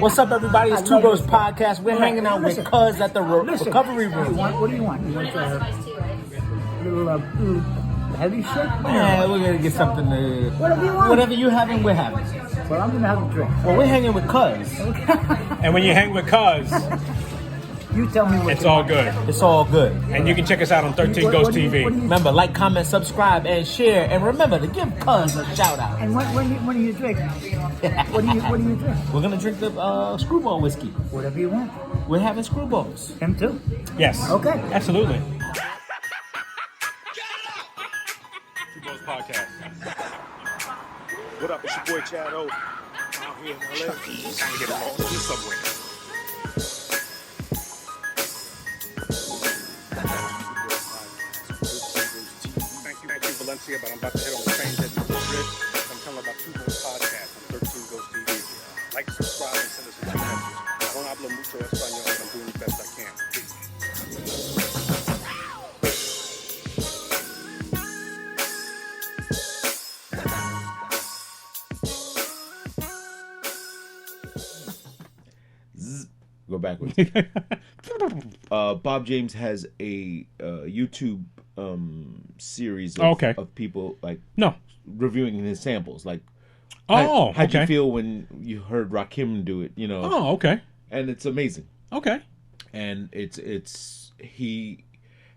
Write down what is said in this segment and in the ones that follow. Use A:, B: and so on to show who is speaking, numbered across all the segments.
A: What's up, everybody? It's Two Bros Podcast. We're hanging out with Cuz at the recovery room.
B: What do you want? You want a little heavy shit?
A: Yeah, we're gonna get something to.
B: Whatever you want.
A: Whatever you're having, we're having.
B: Well, I'm gonna have a drink.
A: Well, we're hanging with Cuz.
C: And when you hang with Cuz,
B: You tell me what
C: it's
B: you
C: all
B: want.
C: good.
A: It's all good.
C: And you can check us out on 13 Ghost
B: What do you-
C: TV.
B: what do you-
A: Remember, like, comment, subscribe, and share. And remember to give Cuz a shout out.
B: And what do you drink? What do you drink?
A: We're gonna drink the Screwball whiskey.
B: Whatever you want.
A: We're having Screwballs.
B: Him too.
C: Yes.
B: Okay.
C: Absolutely. Two Bros Podcast.
D: What up, it's your boy Chad O. Out here in LA. Trying to get lost in the subway. Thank you, Valencia, but I'm about to head on the train heading to Madrid. I'm telling about Two Bros Podcast on 13 Ghost TV. Like, subscribe, and send us a message. I don't hablo mucho español, but I'm doing the best I can. Peace.
E: Go backwards. Bob James has a YouTube series of people like
C: No.
E: reviewing his samples. Like,
C: Oh,
E: how'd
C: okay.
E: you feel when you heard Rakim do it? You know,
C: Oh, okay.
E: and it's amazing.
C: Okay.
E: And he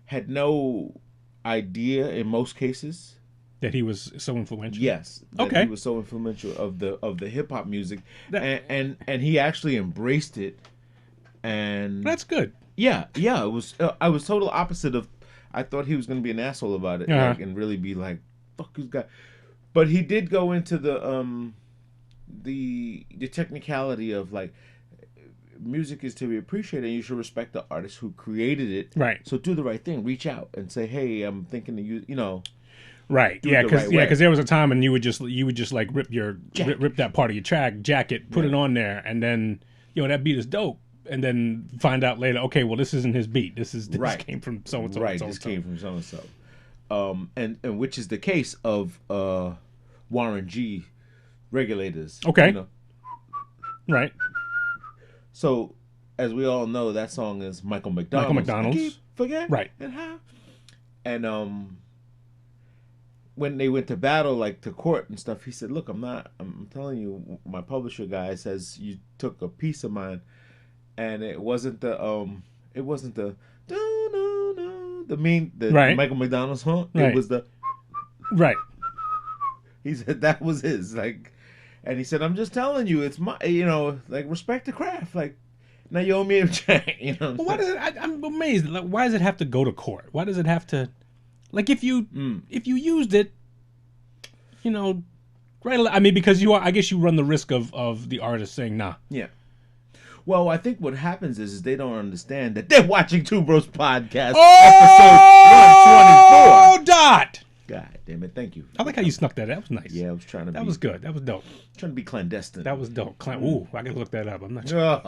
E: had no idea in most cases.
C: That he was so influential.
E: Yes, that
C: Okay.
E: he was so influential of the hip hop music,
C: That-
E: and he actually embraced it. And
C: That's good.
E: yeah, it was. I was total opposite of. I thought he was going to be an asshole about it,
C: Uh-huh.
E: like, and really be like, "Fuck this guy," but he did go into the technicality of like, music is to be appreciated, and you should respect the artist who created it.
C: Right.
E: So do the right thing. Reach out and say, "Hey, I'm thinking of you." You know.
C: Right.
E: Do it
C: Yeah,
E: the
C: because
E: right way.
C: there was a time when you would just like rip
E: Jacket.
C: rip that part of your jacket, put it on there, and then that beat is dope, and then find out later, okay, well this isn't his beat. This
E: Right.
C: came from so and so.
E: Right,
C: so
E: this
C: and so.
E: came from so and so. And which is the case of Warren G regulators.
C: Okay.
E: You know?
C: Right.
E: So, as we all know, that song is Michael McDonald's.
C: Michael McDonald's.
E: I keep forget.
C: Right.
E: And how? And when they went to battle, like to court and stuff, he said, "Look, I'm telling you, my publisher guy says you took a piece of mine, and it wasn't the
C: Right.
E: Michael McDonald's huh?
C: Right.
E: It was the."
C: Right.
E: He said that was his, like, and he said, "I'm just telling you, it's my, like, respect the craft. Like, now you owe me a check, you know."
C: Well, why does it? I'm amazed. Like, why does it have to go to court? Why does it have to? Like, if you used it, right? I mean, because I guess you run the risk of the artist saying nah.
E: Yeah. Well, I think what happens is they don't understand that they're watching Two Bros Podcast episode 124.
C: Oh, Dot!
E: God damn it! Thank you.
C: I like how you snuck that. That was nice.
E: Yeah, I was trying to.
C: That was good. That was dope.
E: Trying to be clandestine.
C: That was dope. Ooh, I gotta look that up. I'm not sure.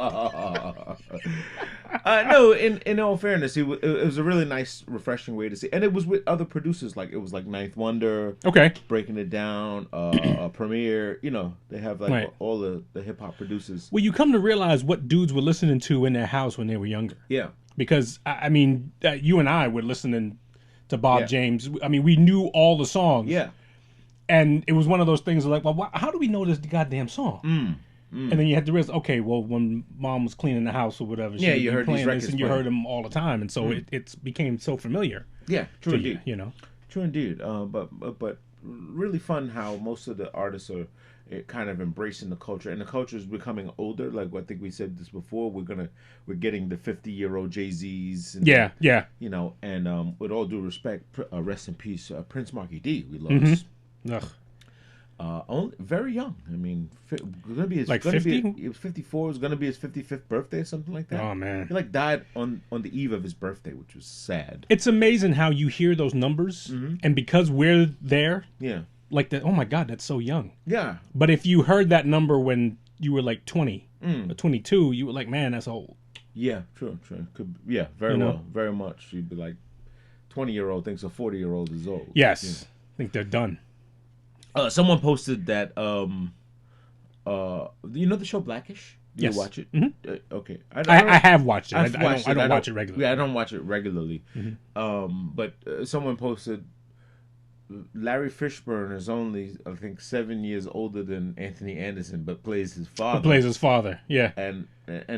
E: No, in all fairness, it was a really nice, refreshing way to see, and it was with other producers. Like it was like Ninth Wonder.
C: Okay.
E: Breaking It Down, Premiere. They have like
C: Right.
E: all the hip hop producers.
C: Well, you come to realize what dudes were listening to in their house when they were younger.
E: Yeah.
C: Because I mean, you and I were listening to Bob
E: Yeah.
C: James. I mean, we knew all the songs.
E: Yeah.
C: And it was one of those things like, well, how do we know this goddamn song? And then you had to realize, okay, well, when mom was cleaning the house or whatever,
E: Yeah,
C: would
E: you
C: be
E: heard these
C: playing this
E: records
C: and you
E: playing.
C: heard them all the time, and so it became so familiar
E: Yeah. True
C: to
E: indeed.
C: you.
E: True indeed. But really fun how most of the artists are kind of embracing the culture, and the culture is becoming older. Like I think we said this before, we're getting the 50-year-old Jay-Z's. And,
C: Yeah.
E: And with all due respect, rest in peace, Prince Marky D. We lost.
C: Ugh.
E: Only very young. I mean, gonna be his
C: Like
E: gonna
C: 50?
E: He was 54. It was gonna be his 55th birthday, or something like that.
C: Oh, man.
E: He like died on the eve of his birthday, which was sad.
C: It's amazing how you hear those numbers, and because we're there,
E: Yeah.
C: like that. Oh my God, that's so young.
E: Yeah.
C: But if you heard that number when you were like 20 or 22, you were like, man, that's old.
E: Yeah, true. Very
C: You know?
E: well, very much. You'd be like, 20-year-old thinks a 40-year-old is old.
C: Yes, I think they're done.
E: Someone posted that, you know the show Blackish? Do you
C: Yes.
E: watch it? Okay.
C: I have watched it.
E: I've
C: I
E: watched
C: don't watch it regularly.
E: Yeah, I don't watch it regularly. But someone posted Larry Fishburne is only, I think, 7 years older than Anthony Anderson, but plays his father.
C: Plays his father. Yeah.
E: And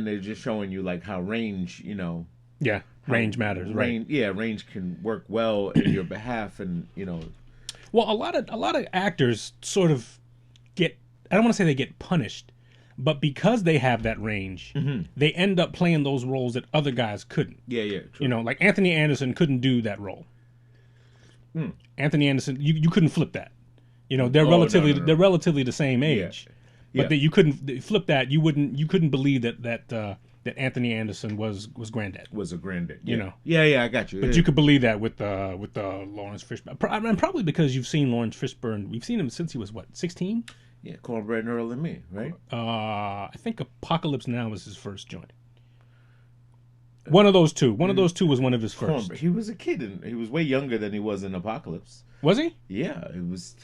E: they're just showing you like how range,
C: Yeah. Range matters. Right.
E: Range can work well in your behalf, and
C: Well, a lot of actors sort of get, I don't want to say they get punished, but because they have that range, they end up playing those roles that other guys couldn't.
E: yeah, true.
C: Like Anthony Anderson couldn't do that role. Anthony Anderson, you couldn't flip that. They're relatively
E: no.
C: they're relatively the same age,
E: Yeah.
C: but that you couldn't flip that. You couldn't believe that Anthony Anderson was granddad.
E: Was a granddad.
C: You
E: Yeah, yeah, I got you.
C: But you could believe that with Lawrence Fishburne. And probably because you've seen Lawrence Fishburne. We've seen him since he was 16.
E: Yeah, Cornbread and Earl and Me, right?
C: I think Apocalypse Now was his first joint. One of those two. One of those two was one of his first.
E: Cornbread. He was a kid, and he was way younger than he was in Apocalypse.
C: Was he?
E: Yeah,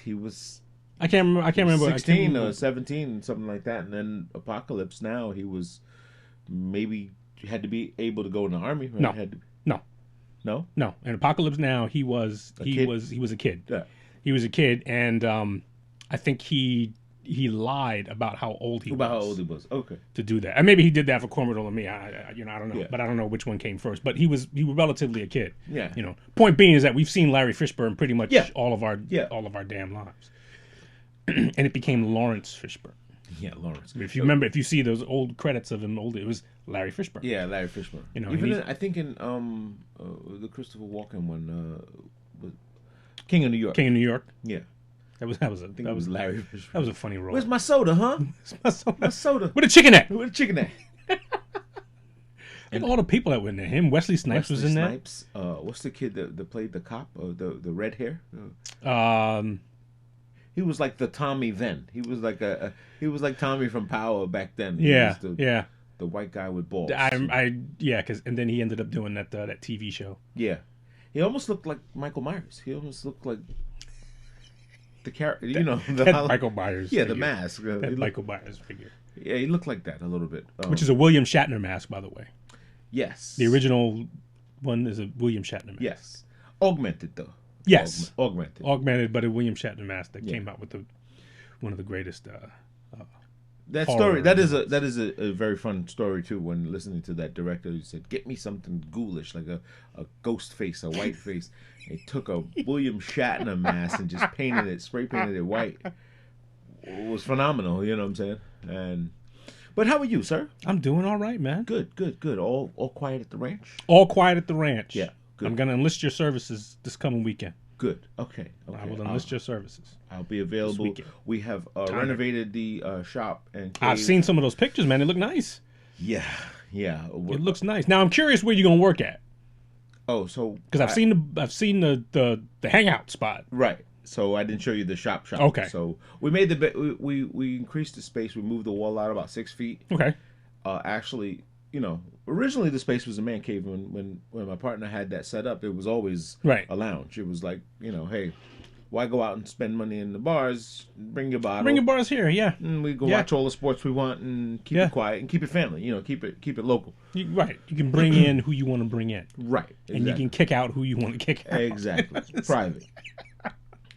E: He was
C: I can't remember.
E: 16 or 17, something like that. And then Apocalypse Now, he was maybe had to be able to go in the army. Right?
C: No.
E: No.
C: No. In Apocalypse Now, he was a kid.
E: Yeah.
C: He was a kid, and I think he lied about how old he was.
E: About how old he was. Okay.
C: To do that, and maybe he did that for Cornbread and Me. I don't know,
E: Yeah.
C: but I don't know which one came first. But he was relatively a kid.
E: Yeah.
C: Point being is that we've seen Larry Fishburne pretty much
E: Yeah.
C: all of our damn lives, and it became Lawrence Fishburne.
E: Yeah, Lawrence.
C: If you remember, if you see those old credits of him, it was Larry Fishburne.
E: Yeah, Larry Fishburne.
C: Even
E: I think in the Christopher Walken one, was King of New York.
C: King of New York.
E: Yeah,
C: That was
E: it was Larry Fishburne.
C: that was a funny role.
E: Where's my soda, huh? My soda.
C: With a chicken at?
E: Where the chicken at?
C: And all the people that were in there. Him, Wesley Snipes was in
E: Snipes. What's the kid that played the cop? The red hair.
C: there.
E: He was like the Tommy then. He was like he was like Tommy from Power back then. He
C: Yeah,
E: was
C: yeah.
E: The white guy with balls.
C: And then he ended up doing that TV show.
E: Yeah, he almost looked like Michael Myers. He almost looked like the character. The
C: Michael Myers.
E: Yeah,
C: figure.
E: the mask.
C: That Michael Myers figure.
E: Yeah, he looked like that a little bit.
C: Which is a William Shatner mask, by the way.
E: Yes.
C: The original one is a William Shatner mask.
E: Yes. Augmented though.
C: Yes.
E: Augmented.
C: But a William Shatner mask that came out with one of the greatest.
E: That
C: horror.
E: story. That is a very fun story too. When listening to that director, he said, "Get me something ghoulish, like a ghost face, a white face." He took a William Shatner mask and just spray painted it white. It was phenomenal. You know what I'm saying? But how are you, sir?
C: I'm doing all right, man.
E: Good. All quiet at the ranch.
C: All quiet at the ranch.
E: Yeah. Good.
C: I'm gonna enlist your services this coming weekend.
E: Good. Okay.
C: I will enlist your services.
E: I'll be available.
C: weekend.
E: We have renovated the shop and
C: I've
E: cave.
C: seen some of those pictures, man. They look nice.
E: Yeah.
C: It looks nice. Now I'm curious where you're gonna work at.
E: Oh, so
C: Because I've seen the hangout spot.
E: right. So I didn't show you the shop.
C: Okay.
E: So we made we increased the space. We moved the wall out about 6 feet.
C: Okay.
E: Actually, originally the space was a man cave. When my partner had that set up, it was always
C: Right.
E: a lounge. It was like, hey, why go out and spend money in the bars? Bring your bottle.
C: Bring your bars here, yeah.
E: And we go
C: Yeah.
E: watch all the sports we want and keep
C: Yeah.
E: it quiet and keep it family. Keep it local.
C: Right. You can bring in who you want to bring in.
E: Right.
C: And you can kick out who you want to kick out.
E: Exactly. Private.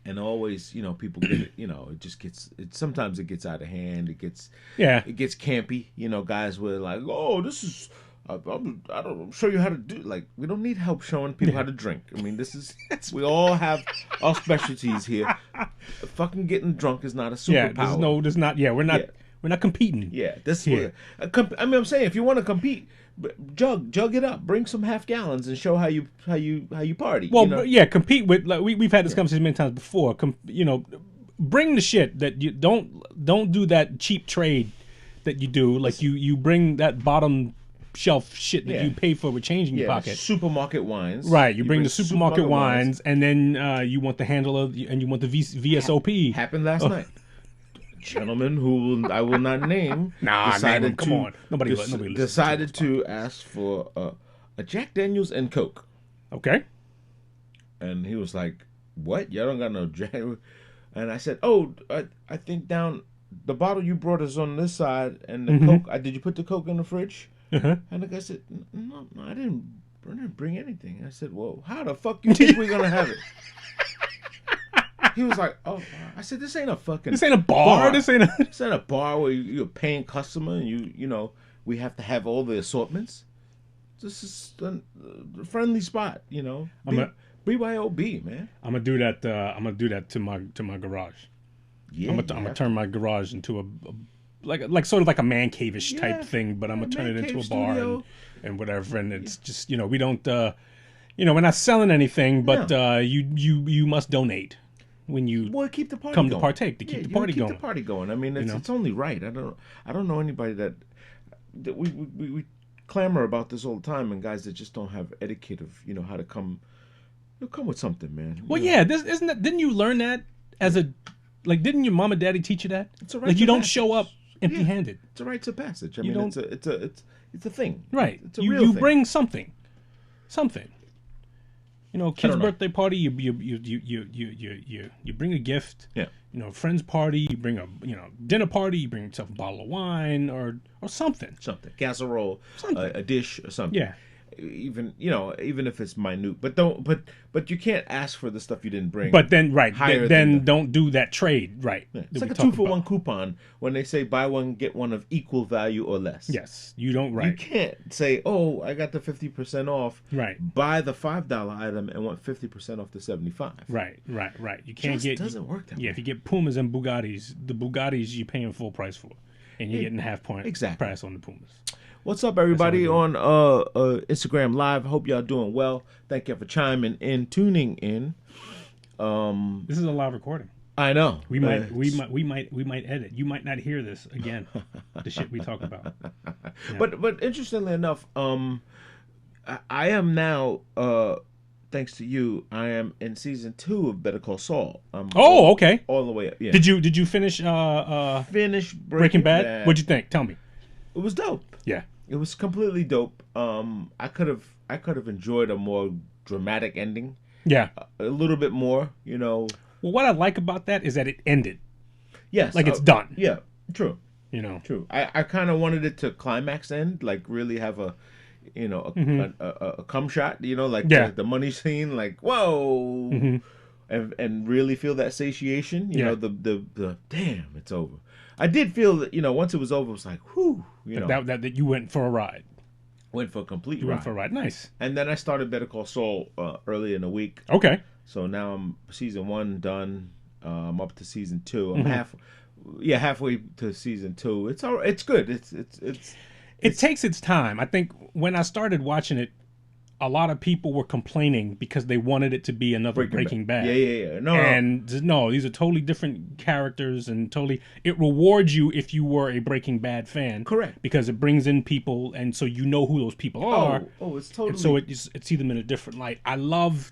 E: And always, people get it. It just gets. Sometimes it gets out of hand. It gets campy. Guys were like, "Oh, this is. I'll show you how to do." Like, we don't need help showing people how to drink. I mean, this is. We all have our specialties here. Fucking getting drunk is not a superpower.
C: Yeah. There's not. Yeah. We're not.
E: Yeah.
C: We're not competing.
E: Yeah, this
C: here.
E: I'm saying if you want to compete, jug it up. Bring some half gallons and show how you party.
C: Well, yeah, compete with. Like, we've had this conversation many times before. Bring the shit that you don't do that cheap trade that you do. Like you bring that bottom shelf shit that you pay for with change in your pocket.
E: Supermarket wines.
C: Right, you bring the supermarket wines, and then you want the handle of, and you want the VSOP.
E: Happened last night. Gentleman who I will not name
C: name him. Come on. Nobody
E: decided to ask for a Jack Daniels and Coke.
C: Okay.
E: And he was like, "What? Y'all don't got no Jack?" And I said, "Oh, I think down the bottle you brought is on this side, and the Coke. Did you put the Coke in the fridge?" And the guy said, "No, I didn't bring anything." I said, "Well, how the fuck you think we're gonna have it?" He was like, "Oh," I said, "This ain't a fucking.
C: This ain't a bar. This ain't a.
E: This ain't a bar where you're a paying customer, and you know we have to have all the assortments. This is a friendly spot, you know. BYOB, man.
C: I'm gonna do that. I'm gonna do that to my garage.
E: Yeah,
C: I'm gonna turn my garage into a like sort of like a man cave-ish type thing, but I'm gonna turn it into a bar and whatever. And it's just, you know, we don't, you know, we're not selling anything, but you must donate when you
E: keep the party
C: come
E: going.
C: to partake to keep the party going.
E: Keep the party going. I mean, it's only right. I don't know anybody that we clamor about this all the time, and guys that just don't have etiquette of, you know, how to come. You'll come with something, man.
C: Well, yeah, isn't that? Didn't you learn that as a, like? Didn't your mom and daddy teach you that?
E: It's a right
C: like you don't
E: passage.
C: show up empty-handed.
E: It's a rites of passage. I
C: You
E: mean,
C: don't-
E: it's a thing.
C: Right.
E: It's a
C: you
E: real
C: you
E: thing.
C: bring something. You know, kid's
E: don't know.
C: birthday party. You bring a gift.
E: Yeah.
C: You know, friend's party. You bring a dinner party. You bring yourself a bottle of wine or something.
E: Something, casserole, a dish or something.
C: Yeah.
E: Even if it's minute, but you can't ask for the stuff you didn't bring.
C: But then
E: Higher
C: then
E: than the-
C: don't do that trade. Right.
E: It's
C: that
E: like
C: we
E: a
C: talked
E: 2-for-1
C: about.
E: coupon when they say buy one get one of equal value or less.
C: Yes. You don't.
E: You
C: Right.
E: can't say, "Oh, I got the 50% off."
C: Right.
E: Buy the $5 item and want 50% off the 75.
C: Right. You can't
E: Just
C: get.
E: doesn't work that
C: Yeah.
E: way.
C: If you get Pumas and Bugattis, the Bugattis you're paying full price for, and you're getting half point
E: Exactly.
C: price on the Pumas.
E: What's up, everybody on Instagram Live? Hope y'all doing well. Thank you for chiming in, tuning in.
C: This is a live recording.
E: I know
C: We might edit. You might not hear this again. The shit we talk about.
E: But interestingly enough, I am now, thanks to you, I am in season 2 of Better Call Saul.
C: Oh, okay.
E: All the way up. Yeah.
C: Did you finish
E: finish
C: Breaking Bad? What'd you think? Tell me.
E: It was dope.
C: Yeah.
E: It was completely dope. I could have enjoyed a more dramatic ending,
C: Yeah.
E: a little bit more. You know.
C: Well, what I like about that is that it ended.
E: Yes.
C: Like it's done.
E: Yeah. True.
C: You know.
E: True. I kind of wanted it to climax end, like really have a, you know, a cum shot, you know, like
C: Yeah.
E: the money scene, like whoa, and really feel that satiation, you
C: Yeah.
E: know, the damn, it's over. I did feel that, you know, once it was over, it was like whew, you know,
C: That you went for a ride.
E: went for a complete
C: You
E: ride.
C: went for a ride. Nice.
E: And then I started Better Call Saul early in the week,
C: Okay.
E: so now I'm season 1 done. I'm up to season 2.
C: Mm-hmm.
E: I'm halfway to season 2. It's all. It's good.
C: It takes its time. I think when I started watching it, a lot of people were complaining because they wanted it to be another Breaking Bad.
E: Yeah. No.
C: And no, these are totally different characters, and totally it rewards you if you were a Breaking Bad fan.
E: Correct.
C: Because it brings in people, and so you know who those people are.
E: it's totally.
C: And so it see them in a different light. I love.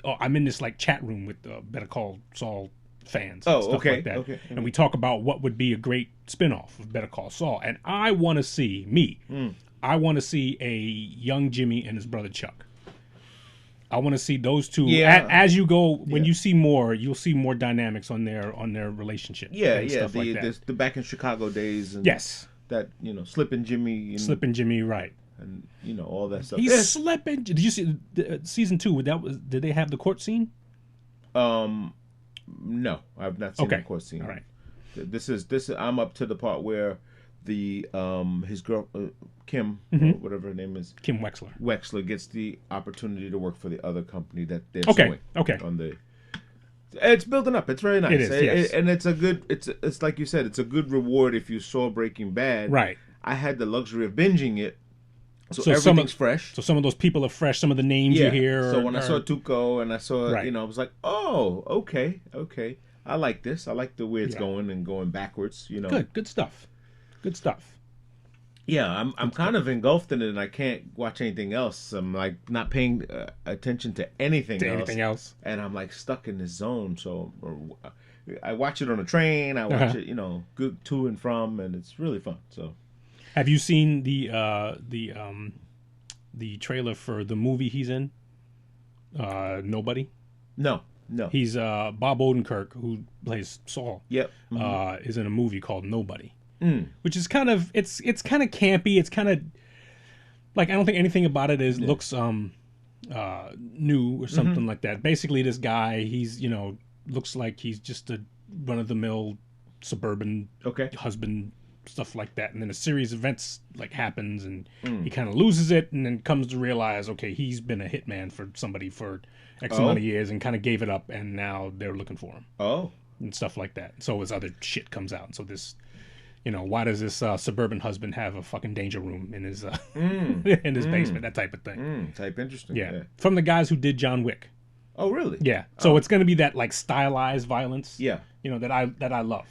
C: I'm in this like chat room with Better Call Saul fans. And stuff
E: okay,
C: like that.
E: okay.
C: And we talk about what would be a great spinoff of Better Call Saul, and I want to see I want to see a young Jimmy and his brother Chuck. I want to see those two.
E: Yeah.
C: As you go, when you see more, you'll see more dynamics on their relationship. and stuff like that.
E: The back in Chicago days. And
C: Yes.
E: That, you know, Slippin' Jimmy. And,
C: Slippin' Jimmy, right?
E: And, you know, all that stuff.
C: He's slipping. Did you see season 2? Did they have the court scene?
E: No, I've not seen the court scene.
C: All right.
E: This is I'm up to the part where the his girl Kim, or whatever her name is,
C: Kim Wexler.
E: Wexler gets the opportunity to work for the other company that they're
C: Okay,
E: suing.
C: okay.
E: On the, it's building up. It's very nice.
C: It is, yes.
E: And it's a good. It's like you said. It's a good reward if you saw Breaking Bad.
C: Right.
E: I had the luxury of binging it, so
C: some
E: everything's
C: of-
E: fresh.
C: So some of those people are fresh. Some of the names you hear.
E: So when I
C: are-
E: saw Tuco and I saw,
C: Right.
E: you know, I was like, oh, okay. I like this. I like the way it's
C: Yeah.
E: going and going backwards. You know.
C: good stuff. Good stuff.
E: Yeah, I'm kind of engulfed in it, and I can't watch anything else. I'm like not paying attention to anything else, and I'm like stuck in this zone. So I watch it on a train. I watch it, you know, good to and from, and it's really fun. So
C: Have you seen the trailer for the movie he's in? Nobody.
E: no, No.
C: He's Bob Odenkirk, who plays Saul.
E: Yep.
C: Is in a movie called Nobody,
E: Mm.
C: which is kind of it's kind of campy. It's kind of like I don't think anything about it looks new or something like that. Basically, this guy, he's looks like he's just a run of the mill suburban
E: Okay.
C: husband, stuff like that, and then a series of events like happens, and he kind of loses it, and then comes to realize, okay, he's been a hitman for somebody for X amount of years, and kind of gave it up, and now they're looking for him
E: Oh.
C: and stuff like that. So his other shit comes out. So this, why does this suburban husband have a fucking danger room in his in his basement? That type of thing.
E: Type interesting.
C: Yeah, from the guys who did John Wick.
E: Oh, really?
C: Yeah, so it's going to be that like stylized violence.
E: Yeah.
C: that I love.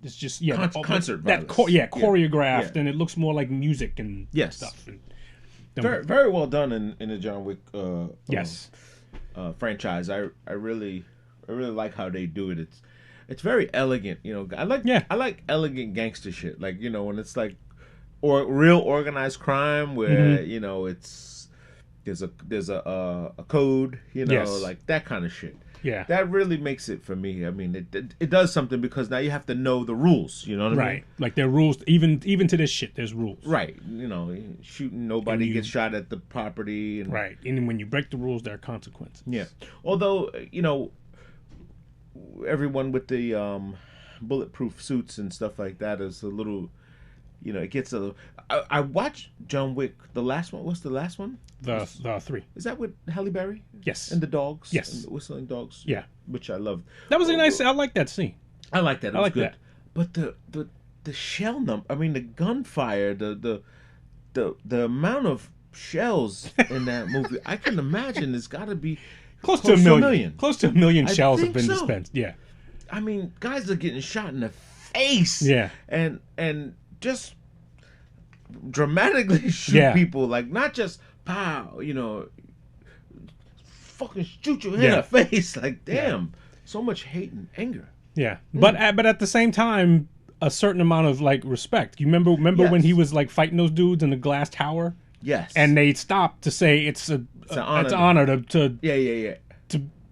C: It's just
E: concert
C: that
E: violence.
C: choreographed,
E: Yeah.
C: and it looks more like music and
E: Yes.
C: stuff. And,
E: Very, very well done in the John Wick
C: yes,
E: franchise. I really like how they do it. It's very elegant. I like elegant gangster shit. Like when it's like or real organized crime where it's there's a code.
C: Yes.
E: Like that kind of shit.
C: yeah,
E: That really makes it for me. I mean, it does something because now you have to know the rules. You know what I mean?
C: right. Like there are rules, even to this shit. There's rules.
E: Right. Shooting nobody
C: And you-
E: gets shot at the property. And,
C: Right, and when you break the rules, there are consequences.
E: Yeah. Although, everyone with the bulletproof suits and stuff like that is a little, it gets a little. I watched John Wick, the last one. What's the last one?
C: The 3.
E: Is that with Halle Berry?
C: Yes.
E: And the dogs?
C: Yes.
E: And the whistling dogs?
C: Yeah.
E: Which I loved.
C: That was a nice. I like that scene.
E: I like that. It
C: I
E: was
C: like
E: good.
C: that.
E: But the shell number, the gunfire, the amount of shells in that movie, I can imagine it's got to be
C: Close to a million. Close to a million
E: I
C: shells have
E: think
C: been
E: so.
C: dispensed. Yeah.
E: Guys are getting shot in the face.
C: Yeah.
E: And just dramatically shoot
C: Yeah.
E: people, like not just pow, fucking shoot you in
C: Yeah.
E: the face. Like, damn, so much hate and anger.
C: Yeah, but at the same time, a certain amount of like respect. You remember
E: Yes.
C: when he was like fighting those dudes in the glass tower,
E: Yes.
C: and they stopped to say it's an
E: honor.
C: honor to
E: yeah.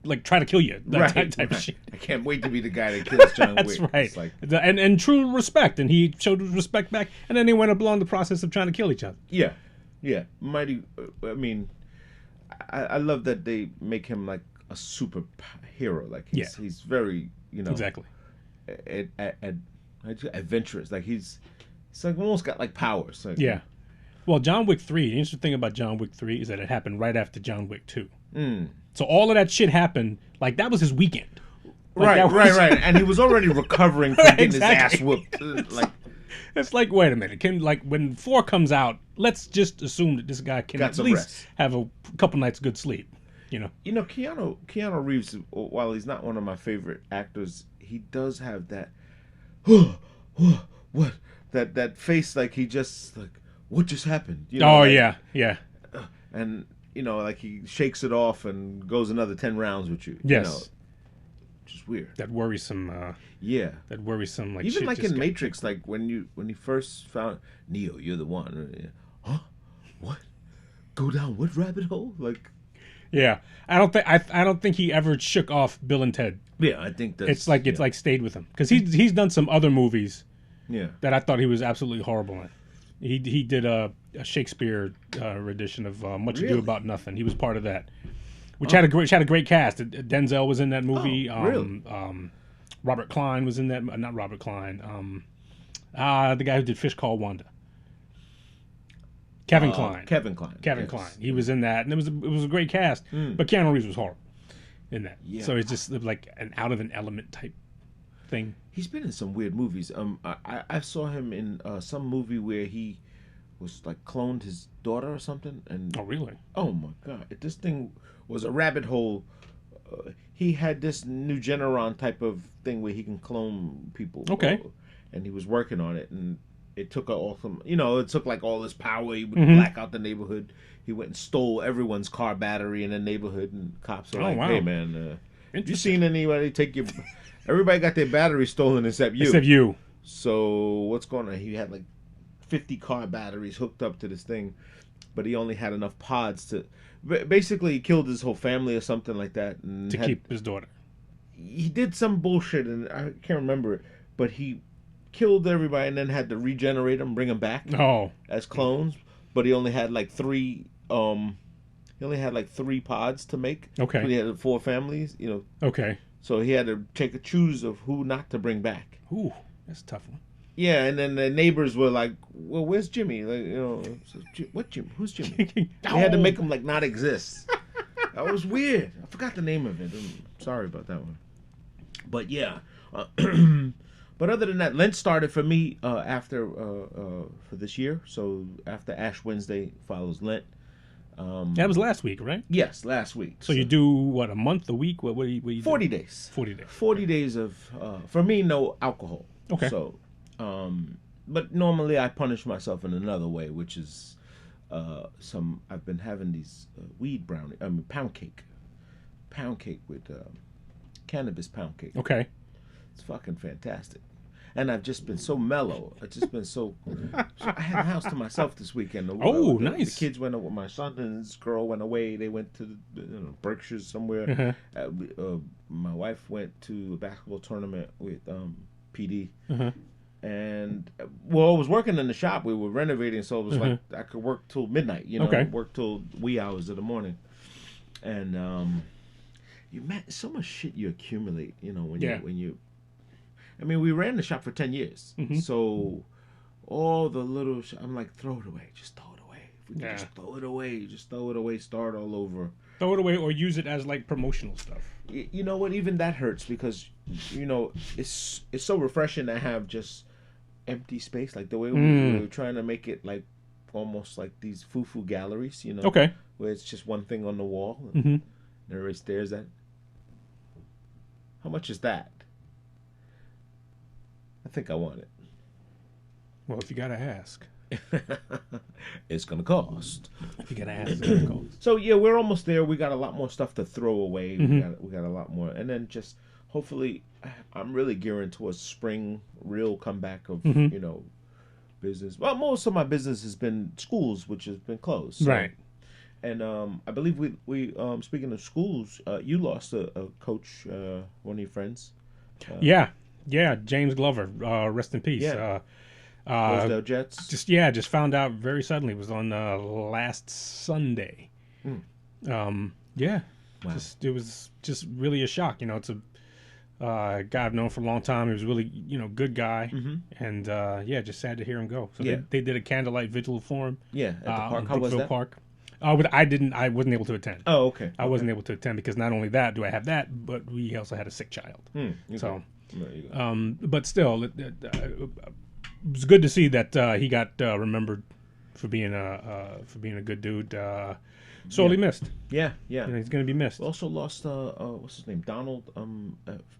C: like try to kill you. That type of
E: right.
C: shit.
E: I can't wait to be the guy that kills John
C: That's
E: Wick.
C: right.
E: It's like,
C: And true respect, and he showed respect back, and then they went along the process of trying to kill each other.
E: yeah. Mighty. I love that they make him like a super hero. Like he's very
C: Exactly.
E: adventurous. Like he's like almost got like powers. Like,
C: Yeah. Well, John Wick 3, the interesting thing about John Wick 3 is that it happened right after John Wick 2. So all of that shit happened, like that was his weekend. Like, that was-
E: Right. And he was already recovering from getting his ass
C: Exactly.
E: whooped. Like,
C: It's like, wait a minute. When 4 comes out, let's just assume that this guy can
E: Got
C: at
E: some
C: least
E: rest.
C: have a couple nights of good sleep.
E: Keanu Reeves, while he's not one of my favorite actors, he does have that what that face, like he just like, what just happened?
C: Yeah.
E: And like he shakes it off and goes another 10 rounds with you.
C: Yes.
E: Which is weird.
C: That worrisome.
E: Yeah.
C: That worrisome like
E: Even
C: shit
E: like
C: just
E: in
C: got-
E: Matrix, like when he first found Neo, you're the one. Huh? What? Go down what rabbit hole? Like,
C: Yeah, I don't think he ever shook off Bill and Ted.
E: yeah, I think that's
C: It's like stayed with him because he's done some other movies
E: yeah.
C: that I thought he was absolutely horrible in. He did a Shakespeare rendition of Much Ado
E: Really?
C: About Nothing. He was part of that, which had a great cast. Denzel was in that movie.
E: Oh, really?
C: Robert Klein was in that. Not Robert Klein. The guy who did Fish Called Wanda. Kevin Kline.
E: Kevin Kline.
C: Kevin
E: yes.
C: Kline. He was in that, and it was a great cast. But Keanu Reeves was horrible in that.
E: Yeah.
C: So it's just like an out of an element type thing.
E: He's been in some weird movies. I saw him in some movie where he was like cloned his daughter or something, and
C: Oh, really?
E: oh my god, this thing was a rabbit hole. He had this new Generon type of thing where he can clone people.
C: Okay.
E: And he was working on it, and it took it took like all this power. He would black out the neighborhood. He went and stole everyone's car battery in the neighborhood, and cops are
C: Oh,
E: like,
C: wow.
E: "Hey man, you
C: Interesting.
E: seen anybody take your?" Everybody got their battery stolen except you.
C: Except you.
E: So what's going on? He had like 50 car batteries hooked up to this thing, but he only had enough pods to. Basically, he killed his whole family or something like that, and
C: To keep his daughter.
E: he did some bullshit, and I can't remember it, but he killed everybody and then had to regenerate them, bring them back
C: Oh.
E: as clones. But he only had like three. He only had like 3 pods to make.
C: Okay.
E: So he had 4 families, you know.
C: Okay.
E: So he had to choose of who not to bring back.
C: Ooh, that's a tough one.
E: Yeah, and then the neighbors were like, "Well, where's Jimmy? Like, you know, what Jimmy? Who's Jimmy?" They had to make him like not exist. That was weird. I forgot the name of it. I'm sorry about that one. But yeah, but other than that, Lent started for me after for this year. So after Ash Wednesday follows Lent.
C: That was last week, right?
E: Yes, last week.
C: So you do what, a month, a week? What do you
E: 40
C: do?
E: days.
C: 40 days.
E: 40 days of for me, no alcohol.
C: Okay.
E: So, but normally I punish myself in another way, which is I've been having these weed brownie. I mean pound cake with cannabis pound cake.
C: Okay.
E: It's fucking fantastic. And I've just been so mellow. I've just been so I had the house to myself this weekend.
C: Oh, nice.
E: The kids went out with my son and his girl went away. They went to Berkshire's somewhere. My wife went to a basketball tournament with PD. And well, I was working in the shop. We were renovating, so it was like I could work till midnight. You know,
C: Okay.
E: work till wee hours of the morning. And you met so much shit you accumulate. You know, when you. I mean, we ran the shop for 10 years, so all the little. I'm like, throw it away. Just throw it away. If we can just throw it away, just throw it away. Start all over.
C: Throw it away or use it as like promotional stuff.
E: You know what? Even that hurts because you know it's so refreshing to have just empty space, like the way we were trying to make it like almost like these foo-foo galleries, you know?
C: Okay.
E: Where it's just one thing on the wall and everybody stares at. How much is that? I think I want it.
C: Well, if you gotta ask.
E: It's gonna cost.
C: If you gotta ask, it's gonna cost.
E: So yeah, we're almost there. We got a lot more stuff to throw away. We got a lot more, and then just hopefully, I'm really gearing towards spring real comeback of you know business. Well, most of my business has been schools, which has been closed. So.
C: Right.
E: And I believe we speaking of schools, you lost a coach, one of your friends.
C: Yeah, James Glover, rest in peace.
E: Yeah. Rosedale Jets.
C: Just found out very suddenly. It was on last Sunday. Yeah,
E: Wow.
C: it was just really a shock. You know, it's a guy I've known for a long time. He was really, good guy, and just sad to hear him go. So
E: Yeah.
C: they did a candlelight vigil for him.
E: Yeah, at the park.
C: on
E: How was
C: Brookville
E: that?
C: Park. I wasn't able to attend.
E: Oh, okay.
C: I wasn't able to attend because not only that do I have that, but we also had a sick child.
E: Okay.
C: So,
E: There you go.
C: but still, it was good to see that he got remembered for being a good dude. Sorely missed.
E: Yeah.
C: He's going to be missed.
E: We also lost what's his name? Donald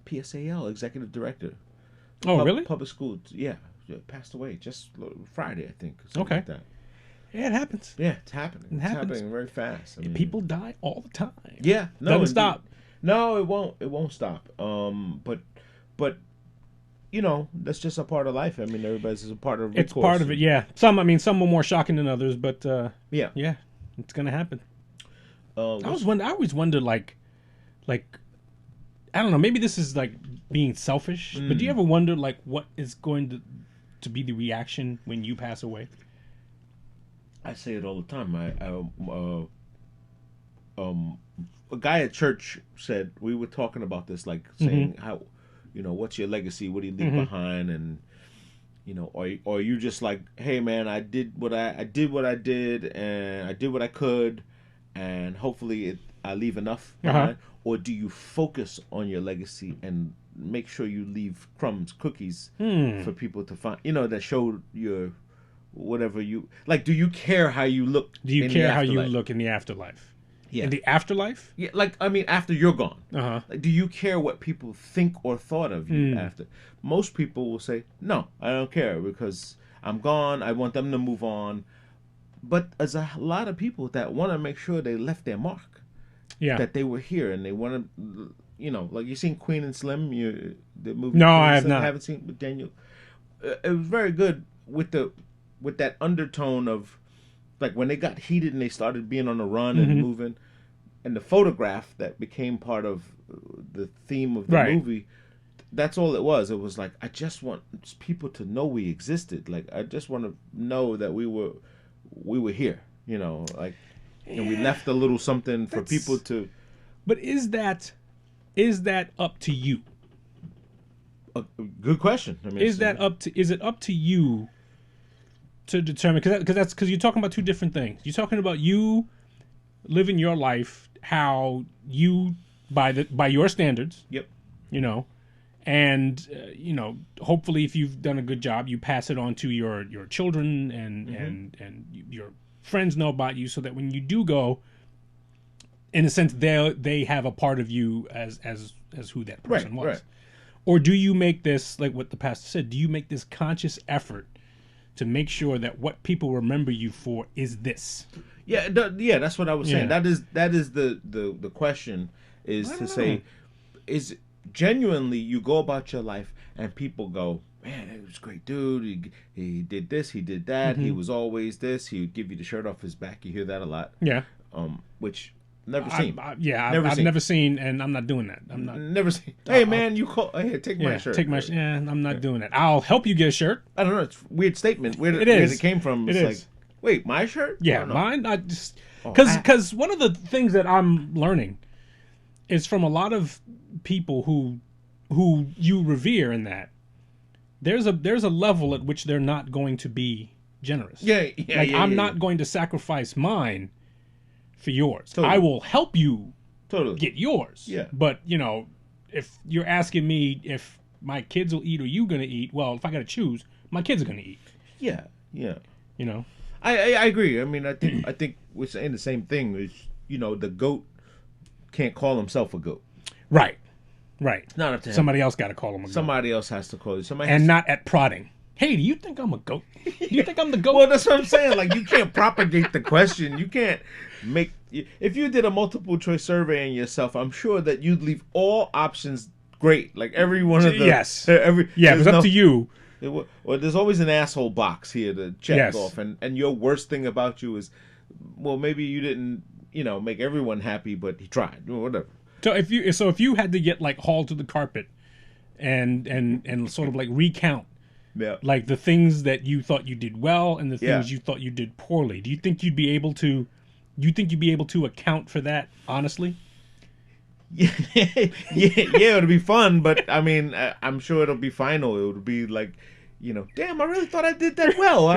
E: PSAL executive director.
C: Oh, really?
E: Public school. Yeah, passed away just Friday, I think. Something
C: Okay.
E: Like that.
C: Yeah, it happens.
E: Yeah, it's happening. It's
C: happens.
E: happening very fast. I mean,
C: People die all the time.
E: Yeah, no,
C: Doesn't
E: indeed.
C: stop.
E: No, it won't. It won't stop. But that's just a part of life. I mean, everybody's a part of.
C: It's part of it. Yeah. Some were more shocking than others, but
E: Yeah.
C: yeah, it's gonna happen. I
E: What's-
C: always wondered, like, I don't know. Maybe this is like being selfish, but do you ever wonder, like, what is going to be the reaction when you pass away?
E: I say it all the time. A guy at church said we were talking about this, like saying how, what's your legacy? What do you leave behind? And are you just like, hey man, I did what I did, and I did what I could, and hopefully I leave enough behind. Or do you focus on your legacy and make sure you leave crumbs, cookies for people to find? That show your whatever you like. Do you care how you look?
C: Do you
E: in
C: care
E: the
C: how you
E: afterlife?
C: look in the afterlife?
E: Yeah.
C: In the afterlife?
E: Yeah, like I mean, after you're gone.
C: Uh-huh.
E: Do you care what people think or thought of you after? Most people will say, "No, I don't care because I'm gone. I want them to move on." But there's a lot of people that want to make sure they left their mark,
C: Yeah.
E: that they were here, and they want to, like you seen Queen and Slim, the movie.
C: No,
E: Queen
C: I
E: and
C: have
E: Slim,
C: not.
E: Haven't seen with Daniel. It was very good with that undertone of like when they got heated and they started being on the run
C: Mm-hmm.
E: and moving, and the photograph that became part of the theme of the
C: Right.
E: movie. That's all it was. It was like, I just want people to know we existed. Like, I just want to know that we were here. You know, like, and we left a little something for
C: That's-
E: people to.
C: But is that up to you?
E: Good question. I mean,
C: Is it up to you to determine? Because you're talking about two different things. You're talking about you living your life, how you by your standards,
E: Yep.
C: you know, and you know, hopefully, if you've done a good job, you pass it on to your children and your friends know about you, so that when you do go, in a sense, they have a part of you as who that person was.
E: Right.
C: Or do you make this, like what the pastor said, do you make this conscious effort to make sure that what people remember you for is this?
E: Yeah, that's what I was saying.
C: Yeah.
E: That is the question, is
C: I
E: to
C: don't
E: say,
C: know.
E: is genuinely you go about your life and people go, man, he was a great dude. He did this, he did that. He was always this. He would give you the shirt off his back. You hear that a lot.
C: Yeah.
E: Which never seen.
C: I've
E: Never
C: never
E: seen.
C: seen, and I'm not doing that. I'm not.
E: Never seen. Hey man, you call. Hey, take my shirt.
C: Take my. Yeah, I'm not doing it. I'll help you get a shirt.
E: I don't know. It's a weird statement. Where
C: It is.
E: it came from?
C: It
E: It's
C: is.
E: like, wait, my shirt?
C: Yeah,
E: Oh, no.
C: mine. I just
E: I-
C: because one of the things that I'm learning is from a lot of people who you revere in that there's a level at which they're not going to be generous.
E: Yeah.
C: I'm not going to sacrifice mine for yours.
E: Totally.
C: I will help you
E: totally.
C: get yours.
E: Yeah.
C: But you know, if you're asking me if my kids will eat or you gonna eat, well, if I gotta choose, my kids are gonna eat.
E: Yeah.
C: You know.
E: I agree. I mean, I think we're saying the same thing. Is, you know, the goat can't call himself a goat.
C: Right. Right.
E: Not up to him.
C: Somebody else got to call him a goat.
E: Somebody else has to call you. Somebody
C: And
E: has
C: not at prodding. Hey, do you think I'm a goat? Do you think I'm the goat?
E: Well, that's what I'm saying. Like, you can't propagate the question. You can't make. If you did a multiple choice survey on yourself, I'm sure that you'd leave all options great. Like every one of the.
C: Yes.
E: Every.
C: yeah,
E: there's
C: it's up to you.
E: Well, there's always an asshole box here to check
C: Yes.
E: off, and your worst thing about you is, well, maybe you didn't, make everyone happy, but he tried, or whatever.
C: So if you had to get like hauled to the carpet and sort of like recount
E: Yeah.
C: like the things that you thought you did well and the things
E: Yeah.
C: you thought you did poorly, do you think you'd be able to account for that honestly?
E: Yeah, it'll be fun, but I mean, I'm sure it'll be final. It'll be like, damn, I really thought I did that well.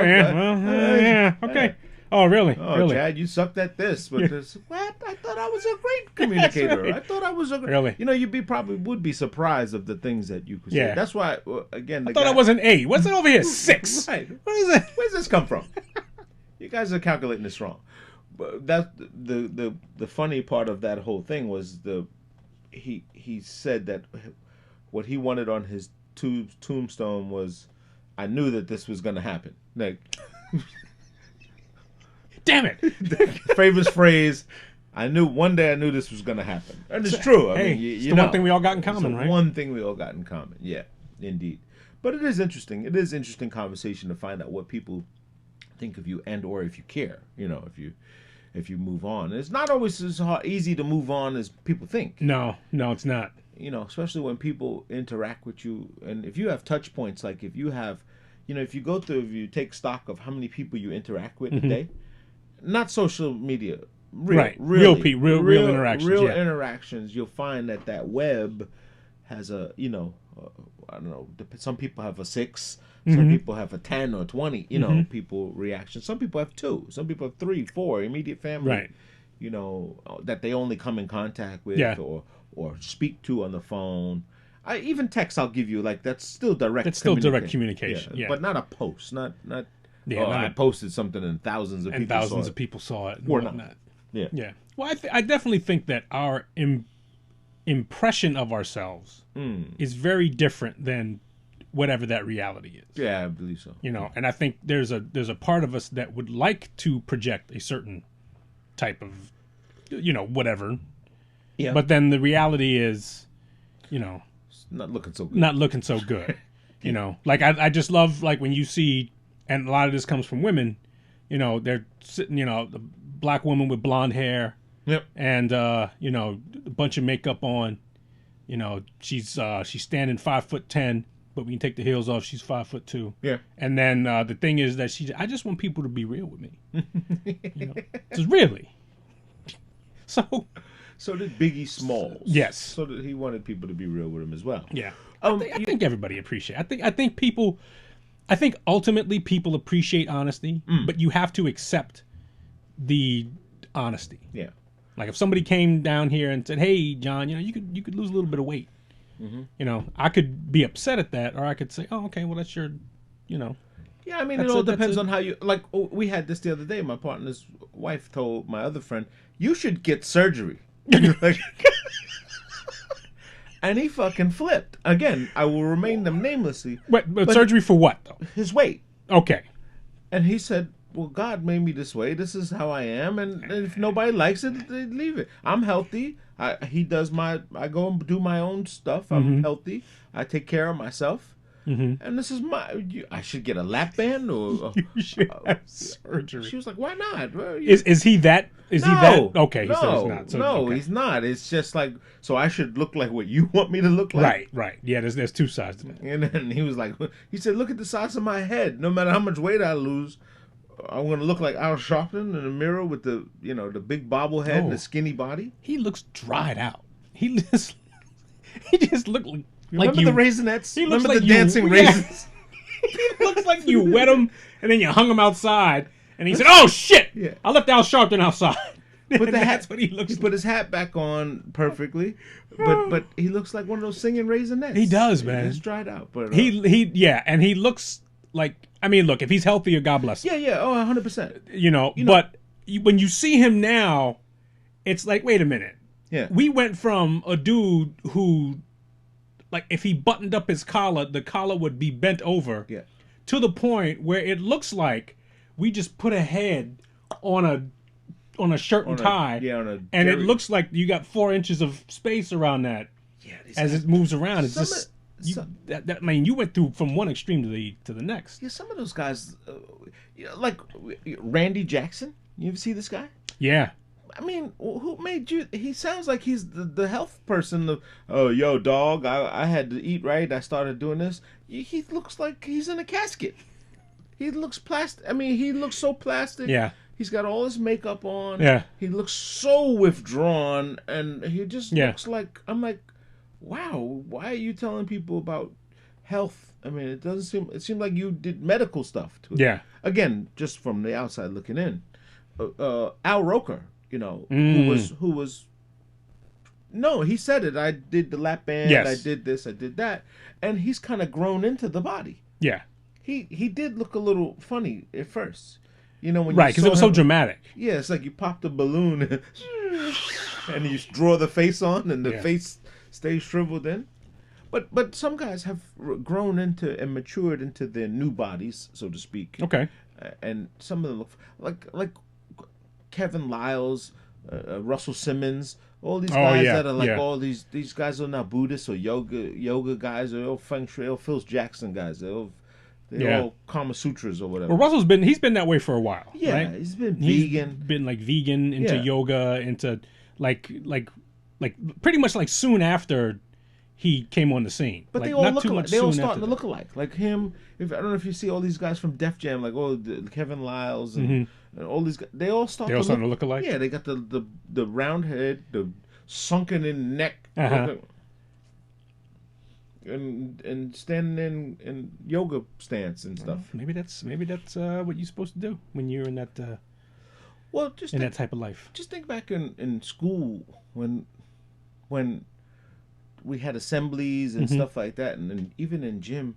C: Okay. Oh, really?
E: Oh,
C: really?
E: Chad, you sucked at this, but what? I thought I was a great communicator.
C: right.
E: I thought I was a
C: Really?
E: you probably would be surprised of the things that you could say.
C: Yeah.
E: That's why, again,
C: I thought I was an 8. What's it over here? 6.
E: Right.
C: What is it?
E: Where's this come from? You guys are calculating this wrong. But that the funny part of that whole thing was he said that what he wanted on his tombstone was, I knew that this was going to happen. Like,
C: Damn it.
E: famous phrase, one day I knew this was going to happen. And it's true. I
C: Hey,
E: mean,
C: it's the one thing we all got in common,
E: It's the
C: right?
E: one thing we all got in common. Yeah, indeed. But it is interesting. It is interesting conversation to find out what people think of you, and or if you care. If you move on, it's not always as easy to move on as people think.
C: No, it's not.
E: Especially when people interact with you, and if you have touch points, like if you have, if you take stock of how many people you interact with a day, not social media,
C: Right.
E: really,
C: Real interactions,
E: real
C: yeah.
E: interactions, you'll find that web has a, I don't know, some people have a 6, some people have a 10 or 20, people reaction. Some people have 2, some people have 3, 4, immediate family,
C: Right.
E: That they only come in contact with,
C: Yeah.
E: or speak to on the phone. Even text I'll give you, like, that's still direct.
C: That's still direct communication, yeah.
E: But not a post, not.
C: Yeah,
E: I
C: not-
E: posted something and thousands of people saw it.
C: of people saw it and
E: Or not.
C: whatnot.
E: Yeah.
C: Yeah. Well, I definitely think that our impression of ourselves is very different than whatever that reality is.
E: Yeah, I believe so.
C: And I think there's a part of us that would like to project a certain type of, whatever.
E: Yeah.
C: But then the reality is,
E: Not looking so good.
C: not looking so good. Like I just love like when you see, and a lot of this comes from women, You know, they're sitting. You know, the black woman with blonde hair.
E: Yep.
C: And you know, a bunch of makeup on. You know, she's standing 5'10", but we can take the heels off. She's 5'2".
E: Yeah.
C: And then the thing is that I just want people to be real with me. You know, just really. So
E: did Biggie Smalls.
C: Yes.
E: So did he wanted people to be real with him as well.
C: yeah, I think everybody appreciates. I think people. I think ultimately people appreciate honesty, but you have to accept the honesty.
E: Yeah.
C: Like if somebody came down here and said, "Hey, John, you know, you could lose a little bit of weight." You know, I could be upset at that, or I could say, "Oh, okay, well that's your, you know."
E: Yeah, I mean, it all depends on how you like. We had this the other day. My partner's wife told my other friend, "You should get surgery," like, and he fucking flipped. Again, I will remain them namelessly.
C: But surgery for what though?
E: His weight,
C: Okay.
E: and he said, "Well, God made me this way. This is how I am, and if nobody likes it, they leave it. I'm healthy. I go and do my own stuff. I'm healthy. I take care of myself." And this is I should get a lap band or
C: You should have surgery.
E: She was like, "Why not?" Well,
C: Is he that? Is he that? Okay, he
E: no,
C: said he's not. So,
E: no,
C: okay.
E: he's not. It's just like, so I should look like what you want me to look like,
C: Right, right. Yeah, there's two sides to that.
E: And then he was like, he said, "Look at the size of my head. No matter how much weight I lose, I'm gonna look like Al Sharpton in the mirror with the big bobblehead and the skinny body."
C: He looks dried out. He just looked like
E: Remember the Raisinets?
C: He looks
E: Remember
C: like
E: the
C: you-
E: dancing
C: yeah.
E: raisins?
C: He looks like you wet him and then you hung him outside and he said, "Oh shit!
E: Yeah.
C: I left Al Sharpton outside."
E: Put the hat.
C: That's what he looks
E: He
C: like.
E: put his hat back on perfectly, but he looks like one of those singing Raisinets.
C: He does, man.
E: He's dried out, but
C: Yeah, and he looks like. I mean, look, if he's healthier, God bless him.
E: yeah, 100%.
C: You know, but when you see him now, it's like, wait a minute.
E: Yeah,
C: We went from a dude who, like, if he buttoned up his collar, the collar would be bent over.
E: Yeah.
C: To the point where it looks like we just put a head on a shirt and tie. And it looks like you got 4 inches of space around that as it moves around. It's just. I mean, you went through from one extreme to the next.
E: Yeah, some of those guys, like Randy Jackson. You ever see this guy?
C: Yeah.
E: I mean, who made you? He sounds like he's the health person. Oh, yo, dog, I had to eat right. I started doing this. He looks like he's in a casket. He looks plastic. I mean, he looks so plastic.
C: Yeah.
E: He's got all his makeup on.
C: Yeah.
E: He looks so withdrawn, and he just looks like, I'm like, wow, why are you telling people about health? I mean, it seemed like you did medical stuff to it.
C: Yeah.
E: Again, just from the outside looking in. Al Roker, who was no, he said it. I did the lap band,
C: Yes.
E: I did this, I did that. And he's kind of grown into the body.
C: Yeah.
E: He did look a little funny at first. When
C: Right, because it was so dramatic.
E: Yeah, it's like you pop the balloon and you draw the face on, and the face stays shriveled in. But some guys have grown into and matured into their new bodies, so to speak.
C: Okay.
E: And some of them look like Kevin Lyles, Russell Simmons, all these guys that are like all these guys are now Buddhists or yoga guys, or Feng Shui, or Phil Jackson guys. They're all Kama Sutras or whatever.
C: Well, Russell's been that way for a while.
E: Yeah,
C: right?
E: he's been
C: He's
E: vegan.
C: been like vegan into yoga, into like pretty much like soon after he came on the scene.
E: But
C: like,
E: they all
C: not
E: look
C: too
E: alike.
C: much
E: They all
C: soon
E: starting
C: after
E: to look alike. Like him. I don't know if you see all these guys from Def Jam, like Kevin Lyles and all these guys. They all starting to look
C: alike.
E: Yeah, they got the round head, the sunken in neck, and standing in yoga stance and stuff.
C: Maybe that's what you're supposed to do when you're in that
E: Well, just
C: that type of life.
E: Just think back in school when we had assemblies and stuff like that, and then even in gym.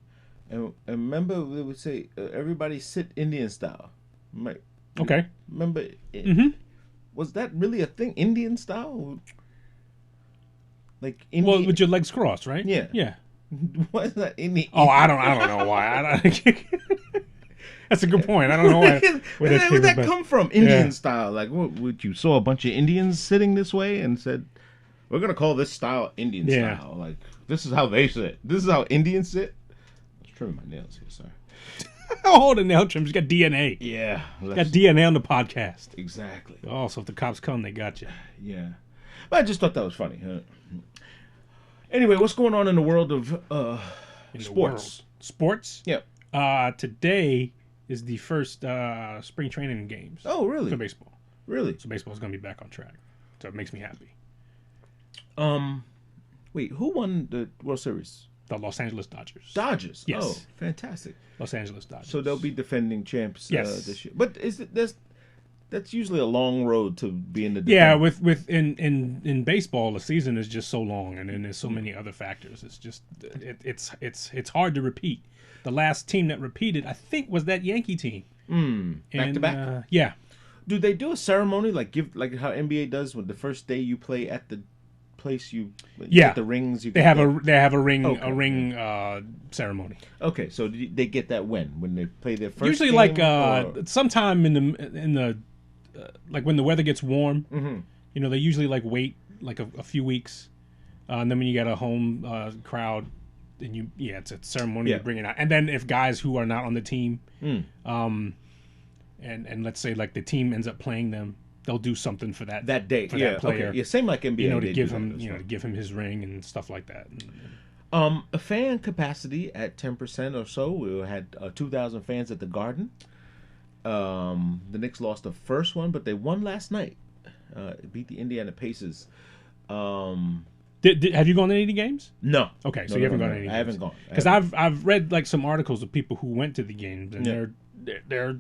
E: And remember, they would say, everybody sit Indian style.
C: Okay.
E: Remember, was that really a thing, Indian style? Like Indian?
C: Well, with your legs crossed, right?
E: Yeah.
C: Yeah.
E: Why is that Indian?
C: Oh, I don't know why. That's a good point. I don't know where
E: Where'd that come from? Indian
C: Yeah.
E: style. Like, what, you saw a bunch of Indians sitting this way and said, we're going to call this style Indian style. Like, this is how they sit. This is how Indians sit. Trim my nails here, sorry.
C: Oh, the nail trimmers got DNA.
E: Yeah.
C: Got DNA on the podcast.
E: Exactly.
C: Oh, so if the cops come, they got you.
E: Yeah. But I just thought that was funny. Huh? Anyway, what's going on in the world of
C: In the
E: sports?
C: world. Sports?
E: Yeah.
C: Today is the first spring training games
E: Oh, really?
C: for baseball.
E: Really?
C: So baseball's going to be back on track. So it makes me happy.
E: Wait, who won the World Series?
C: The Los Angeles Dodgers.
E: Dodgers.
C: Yes.
E: Oh, fantastic.
C: Los Angeles Dodgers.
E: So they'll be defending champs
C: Yes.
E: this year. But that's usually a long road to being the
C: Yeah,
E: defender.
C: with in baseball, the season is just so long, and then there's so many other factors. It's just it's hard to repeat. The last team that repeated, I think, was that Yankee team.
E: Back to back.
C: Yeah,
E: Do they do a ceremony like how NBA does when the first day you play at the place you get the rings? You
C: they
E: get
C: have a ring
E: Okay.
C: ceremony.
E: Okay, so they get that when they play their first.
C: Usually,
E: game,
C: like
E: or-
C: sometime in the like when the weather gets warm.
E: Mm-hmm.
C: They usually like wait like a few weeks, and then when you get a home crowd, then it's a ceremony
E: Yeah.
C: to bring it out. And then if guys who are not on the team,
E: Mm.
C: and let's say like the team ends up playing them, they'll do something for that
E: day.
C: for
E: Yeah,
C: that player.
E: okay. Yeah, same like NBA.
C: To
E: they
C: give
E: do
C: him
E: that as well.
C: to give him his ring and stuff like that.
E: A fan capacity at 10% or so. We had 2,000 fans at the Garden. The Knicks lost the first one, but they won last night. Beat the Indiana Pacers.
C: Have you gone to any games?
E: No.
C: Okay, so
E: No,
C: you haven't
E: no,
C: gone
E: no.
C: to any
E: I
C: games.
E: haven't gone.
C: Because I've read like some articles of people who went to the games, and
E: Yeah.
C: they're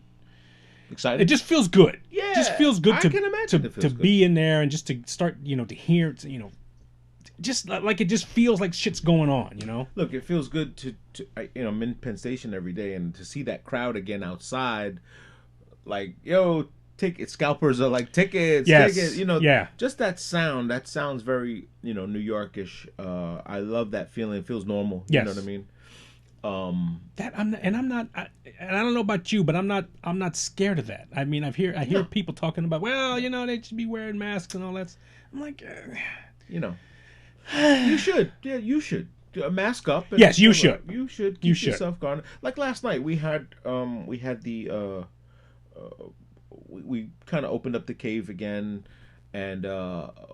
E: Excited.
C: it just feels good.
E: Yeah,
C: It just feels good
E: I
C: to
E: can imagine it feels
C: to
E: good.
C: be in there and just to start, to hear, just like it just feels like shit's going on,
E: Look, it feels good to I'm in Penn Station every day, and to see that crowd again outside, like, yo, scalpers are like tickets,
C: Yes.
E: tickets,
C: Yeah.
E: just that sounds very, New Yorkish. I love that feeling. It feels normal.
C: Yes.
E: You know what I mean?
C: That I'm not, I don't know about you, but I'm not scared of that. I mean, I hear people talking about, well, they should be wearing masks and all that. I'm like,
E: You should. Yeah, you should. Mask up. And,
C: Yes, you should.
E: You should keep
C: You should.
E: yourself guarded. Like last night, we had the we kind of opened up the cave again, and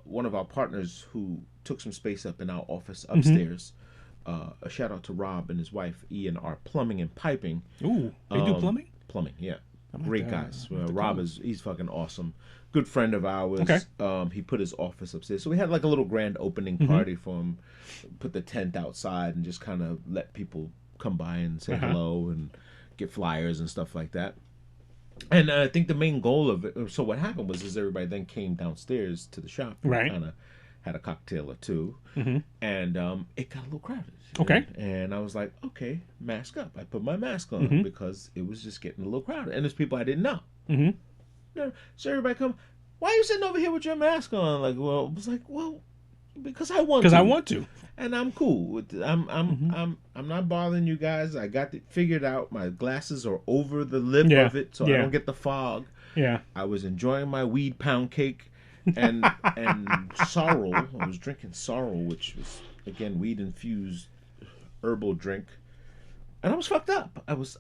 E: one of our partners who took some space up in our office upstairs. A shout out to Rob and his wife Ian are plumbing and piping.
C: ooh, they do plumbing.
E: Plumbing, yeah.
C: might
E: Great
C: have
E: guys.
C: to
E: Rob
C: call
E: he's fucking awesome. Good friend of ours.
C: Okay.
E: He put his office upstairs. So we had like a little grand opening party for him. Put the tent outside and just kind of let people come by and say hello and get flyers and stuff like that. And I think the main goal of it, so what happened was everybody then came downstairs to the shop and
C: Right.
E: kind of had a cocktail or two.
C: Mm-hmm.
E: And it got a little crowded.
C: Okay.
E: And I was like, okay, mask up. I put my mask on because it was just getting a little crowded. And there's people I didn't know.
C: Mm-hmm.
E: No, so everybody come, why are you sitting over here with your mask on? Like, well, I was like, well, because I want to.
C: Because I want to.
E: And I'm cool with it. I'm not bothering you guys. I got it figured out. My glasses are over the lip
C: Yeah.
E: of it, so
C: Yeah.
E: I don't get the fog.
C: Yeah.
E: I was enjoying my weed pound cake and sorrel. I was drinking sorrel, which was again weed infused herbal drink, and I was fucked up. I was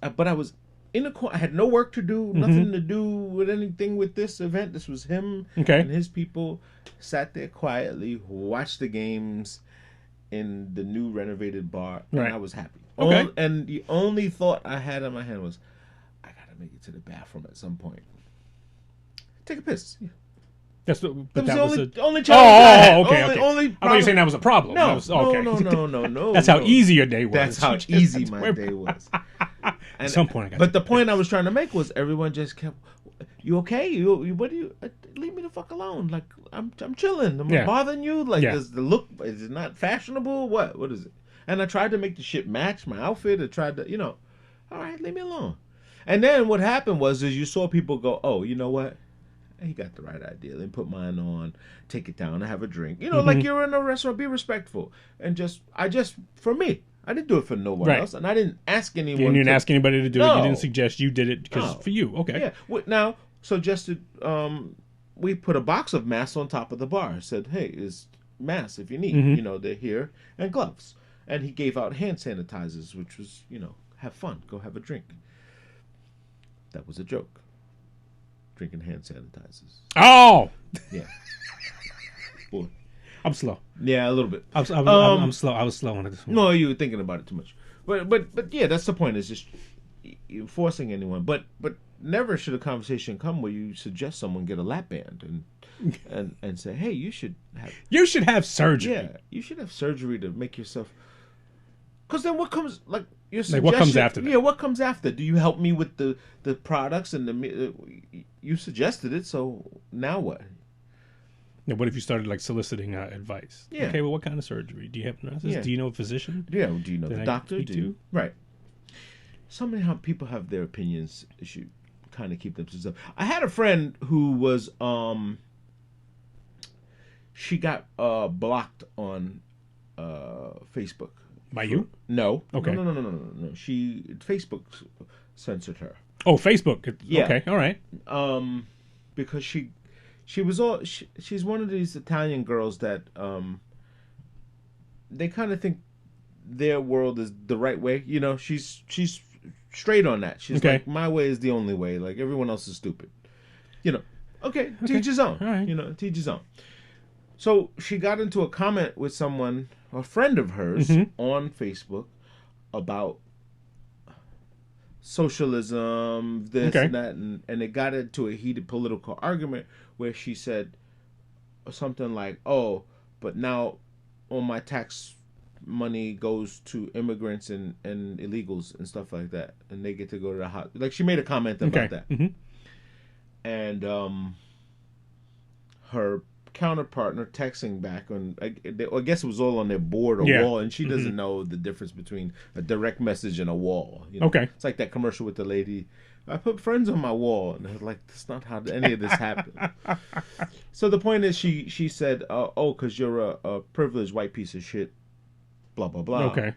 E: in a corner. I had no work to do, nothing to do with anything with this event. This was him
C: Okay.
E: and his people. Sat there quietly, watched the games in the new renovated bar, and
C: Right.
E: I was happy.
C: Okay.
E: And the only thought I had in my head was, I gotta make it to the bathroom at some point. Take a piss. Yeah.
C: That's what. But
E: That
C: that
E: was
C: was
E: the
C: a.
E: only challenge I had.
C: Okay.
E: Only-
C: Okay.
E: only
C: I thought you were
E: problem-
C: saying that was a problem.
E: No,
C: That was, okay.
E: no.
C: That's how
E: no.
C: easy your day was.
E: That's how easy my day was.
C: At some point, I got
E: But the point I was trying to make was everyone just kept, "You okay? You what do you? Leave me the fuck alone! Like I'm chilling. I'm
C: Yeah.
E: bothering you. Like
C: Yeah.
E: does the look is it not fashionable? What is it?" And I tried to make the shit match my outfit. I tried to, all right, leave me alone. And then what happened was you saw people go, "Oh, you know what? He got the right idea. Let me put mine on, take it down, and have a drink. Like you're in a restaurant, be respectful. And for me, I didn't do it for no one
C: Right.
E: else. And I didn't ask anyone.
C: You didn't
E: to-
C: ask anybody to do it.
E: No.
C: You didn't suggest you did it because
E: No.
C: for you. Okay.
E: Yeah. Now, suggested, we put a box of masks on top of the bar. Said, hey, is masks if you need. They're here, and gloves. And he gave out hand sanitizers, which was, have fun, go have a drink. That was a joke. Drinking hand sanitizers.
C: Oh,
E: Yeah. Boy.
C: I'm slow.
E: Yeah, a little bit.
C: I'm slow. I was slow on this one.
E: No, you were thinking about it too much. But yeah, that's the point. Is just forcing anyone. But never should a conversation come where you suggest someone get a lap band and say, hey, you should have
C: surgery.
E: Yeah, you should have surgery to make yourself. Because then what comes your
C: Like, what comes after that?
E: Yeah, what comes after? Do you help me with the products and you suggested it, so now what?
C: Now, what if you started like soliciting advice?
E: Yeah.
C: Okay, well, what kind of surgery? Do you have nurses?
E: Yeah.
C: Do you know a physician?
E: Yeah, do you know
C: that
E: the
C: I
E: doctor?
C: speak
E: Do
C: to?
E: you? Right. Somehow people have their opinions. You should kind of keep them to themselves. I had a friend who was she got blocked on Facebook.
C: By you?
E: No.
C: Okay.
E: No. Facebook censored her.
C: Oh, Facebook.
E: Yeah.
C: Okay, all right.
E: Because she's one of these Italian girls that they kind of think their world is the right way. You know, she's straight on that. She's
C: Okay.
E: like, my way is the only way. Like, everyone else is stupid. You know, okay. Teach his own.
C: All right.
E: You know, teach his own. So she got into a comment with someone, a friend of hers, on Facebook about socialism, this
C: Okay.
E: and that, and it got into a heated political argument where she said something like, "Oh, but now all my tax money goes to immigrants and illegals and stuff like that, and they get to go to the house." Like, she made a comment about that, and her counterpartner texting back on, I guess it was all on their board or wall, and she doesn't know the difference between a direct message and a wall. You know?
C: Okay.
E: It's like that commercial with the lady, I put friends on my wall, and they're like, that's not how any of this happened. So the point is, she said, oh, because you're a privileged white piece of shit, blah, blah, blah.
C: Okay.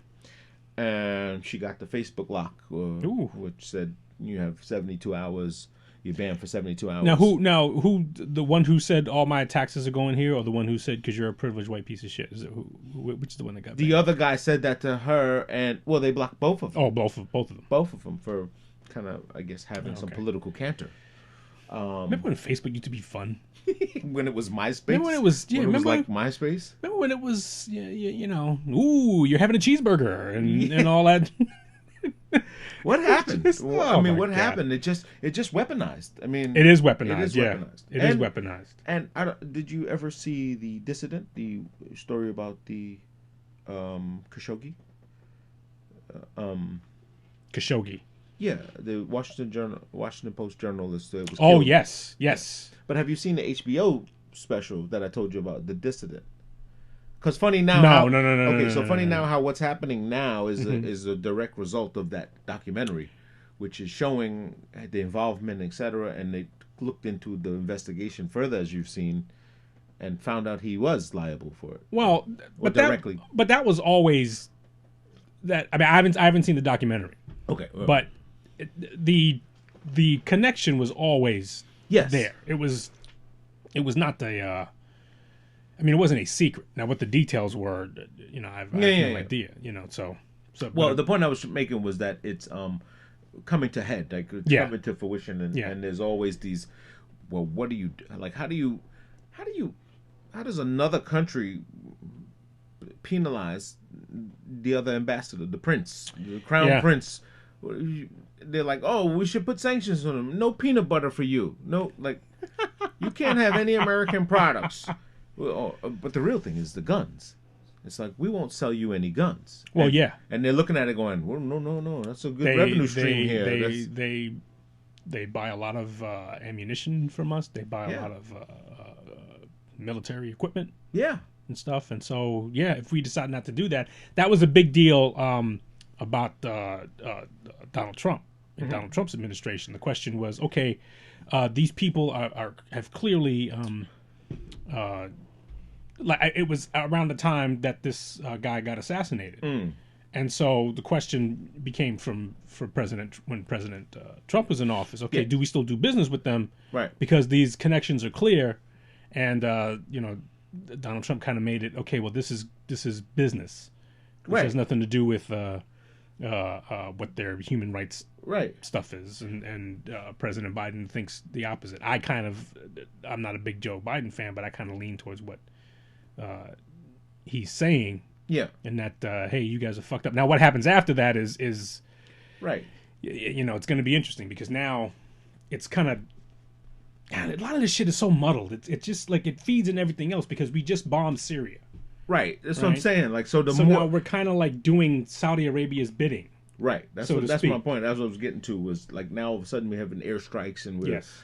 E: And she got the Facebook lock, which said you have 72 hours. You're banned for 72 hours.
C: Now, who, the one who said all my taxes are going here, or the one who said because you're a privileged white piece of shit? Is it which is the one that got
E: The
C: banned?
E: other guy said that to her, and well, they blocked both of them.
C: Oh, both of them.
E: Both of them for kind of, I guess, having some political canter.
C: Remember when Facebook used to be fun?
E: When it was MySpace.
C: Remember when it was? Yeah,
E: when it was
C: remember
E: like MySpace.
C: Remember when it was? You know, ooh, you're having a cheeseburger and all that.
E: What happened? Well, I
C: oh
E: mean,
C: my
E: what
C: God.
E: happened? It just weaponized. I mean,
C: It is weaponized.
E: It is
C: yeah,
E: weaponized.
C: it is
E: And-
C: weaponized.
E: And did you ever see The Dissident, the story about the Khashoggi?
C: Khashoggi.
E: Yeah, the Washington Post journalist. Was
C: Oh
E: killed.
C: yes.
E: But have you seen the HBO special that I told you about, The Dissident? Because funny now.
C: No.
E: Okay, so funny
C: no.
E: now how what's happening now is a direct result of that documentary, which is showing the involvement, etc. And they looked into the investigation further, as you've seen, and found out he was liable for it.
C: Well,
E: Or
C: but
E: directly.
C: that was always that. I mean, I haven't seen the documentary,
E: Okay,
C: but the connection was always
E: yes,
C: there. It was not the. I mean, it wasn't a secret. Now, what the details were, you know, I have no idea. You know, so.
E: Well, the point I was making was that it's coming to head, like it's
C: Yeah.
E: coming to fruition, and,
C: Yeah.
E: and there's always these. Well, what do you like? How does another country penalize the other ambassador, the prince, the crown
C: Yeah.
E: prince? They're like, oh, we should put sanctions on him. No peanut butter for you. No, like, you can't have any American products. Well, but the real thing is the guns. It's like, we won't sell you any guns.
C: Well,
E: And-
C: yeah.
E: And they're looking at it going, well, no, that's a good revenue stream here.
C: They buy a lot of ammunition from us. They buy a lot of military equipment
E: Yeah.
C: and stuff. And so, yeah, if we decide not to do that, that was a big deal about Donald Trump and Donald Trump's administration. The question was, okay, these people have clearly like it was around the time that this guy got assassinated. And so the question became for when President Trump was in office, okay,
E: Yeah.
C: do we still do business with them?
E: Right.
C: Because these connections are clear. And, you know, Donald Trump kind of made it, okay, well, this is business. This
E: Right.
C: has nothing to do with, what their human rights
E: Right.
C: stuff is, and President Biden thinks the opposite. I'm not a big Joe Biden fan, but I kind of lean towards what he's saying,
E: Yeah.
C: and that hey, you guys are fucked up. Now, what happens after that is
E: Right.
C: it's going to be interesting, because now it's kind of, a lot of this shit is so muddled. It's just like it feeds in everything else, because we just bombed Syria.
E: Right. That's what I'm
C: Right.
E: saying. Like, so
C: So
E: more.
C: now we're kind of like doing Saudi Arabia's bidding.
E: Right. That's
C: so
E: what,
C: to
E: that's
C: speak.
E: my point. That's what I was getting to. Was like now all of a sudden we're having airstrikes and we're
C: Yes.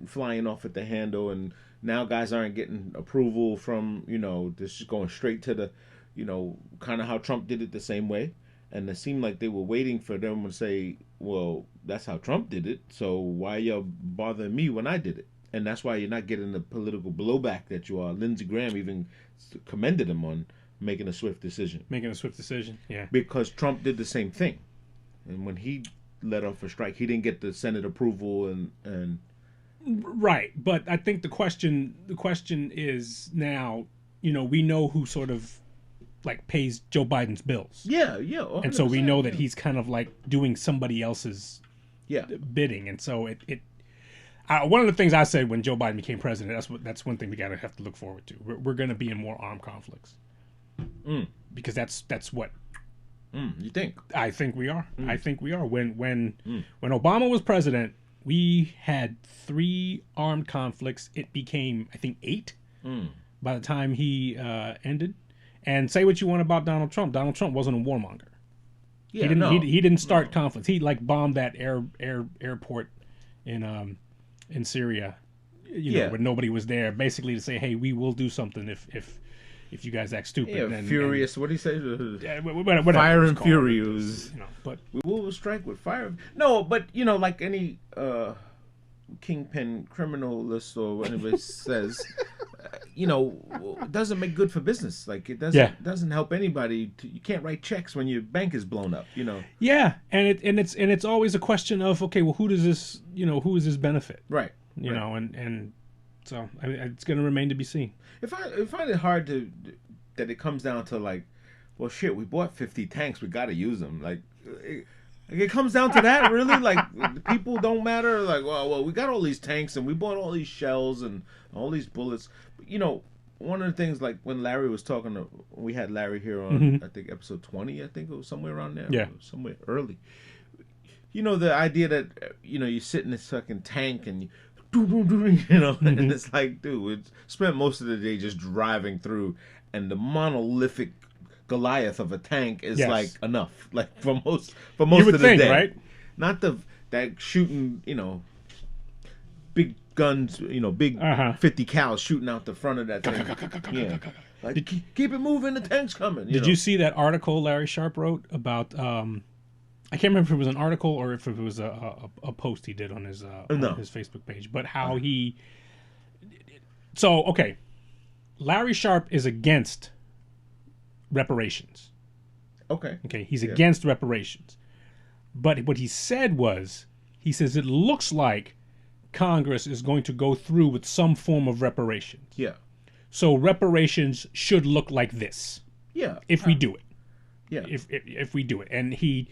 E: flying off at the handle, and now guys aren't getting approval from this is going straight to the kind of how Trump did it the same way, and it seemed like they were waiting for them to say, well, that's how Trump did it, so why y'all bothering me when I did it? And that's why you're not getting the political blowback that you are. Lindsey Graham even commended him on making a swift decision.
C: Making a swift decision, yeah.
E: Because Trump did the same thing. And when he let off a strike, he didn't get the Senate approval and
C: Right, but I think the question is now, we know who sort of like pays Joe Biden's bills.
E: yeah,
C: And so we know
E: 100%,
C: that he's kind of like doing somebody else's
E: yeah.
C: bidding, and so it one of the things I said when Joe Biden became president, that's one thing we gotta have to look forward to. We're going to be in more armed conflicts, because that's what
E: You think?
C: I think we are. I think we are. When Obama was president, we had 3 armed conflicts. It became, I think, 8 by the time he ended. And say what you want about Donald Trump. Donald Trump wasn't a warmonger.
E: Yeah,
C: He didn't.
E: no.
C: He didn't start conflicts. He like bombed that airport in Syria,
E: Yeah.
C: when nobody was there, basically to say, hey, we will do something if you guys act stupid.
E: Yeah,
C: and,
E: furious. What do you say?
C: whatever
E: Fire
C: it's
E: and
C: called.
E: furious.
C: But
E: We will strike with fire. No, but like any kingpin criminalist or whatever says, it doesn't make good for business. Like it doesn't help anybody. You can't write checks when your bank is blown up.
C: yeah, and it's always a question of, okay, well, who does this who is this benefit?
E: Right.
C: You know, and so it's going to remain to be seen.
E: I find it hard that it comes down to like, well, shit, we bought 50 tanks, we got to use them. Like, it comes down to that, really. Like, people don't matter. Like, well, we got all these tanks and we bought all these shells and all these bullets. But, one of the things, like when Larry was talking, we had Larry here on I think episode 20. I think it was somewhere around there.
C: Yeah,
E: somewhere early. The idea that you sit in this fucking tank and and it's like, dude, we spent most of the day just driving through, and the monolithic Goliath of a tank is like enough, like for most
C: you would
E: of the
C: think,
E: day,
C: right?
E: Not that shooting, big guns, big 50 cals shooting out the front of that thing. Yeah, like keep it moving, the tank's coming.
C: Did you see that article Larry Sharp wrote about? I can't remember if it was an article or if it was a post he did on his Facebook page, but how he. So okay, Larry Sharp is against reparations.
E: Okay,
C: he's against reparations, but what he said was, he says it looks like Congress is going to go through with some form of reparations.
E: Yeah.
C: So reparations should look like this.
E: Yeah.
C: If we do it.
E: Yeah.
C: If we do it, and he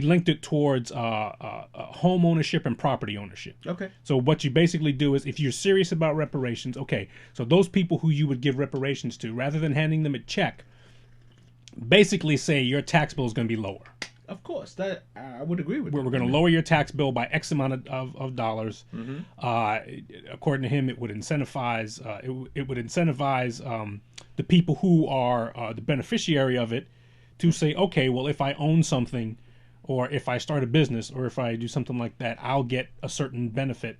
C: linked it towards home ownership and property ownership.
E: Okay.
C: So what you basically do is, if you're serious about reparations, okay, so those people who you would give reparations to, rather than handing them a check, basically say your tax bill is going to be lower.
E: Of course, that I would agree with.
C: We're going to lower your tax bill by X amount of dollars. According to him, it would incentivize. It would incentivize the people who are the beneficiary of it to say, okay, well, if I own something, or if I start a business, or if I do something like that, I'll get a certain benefit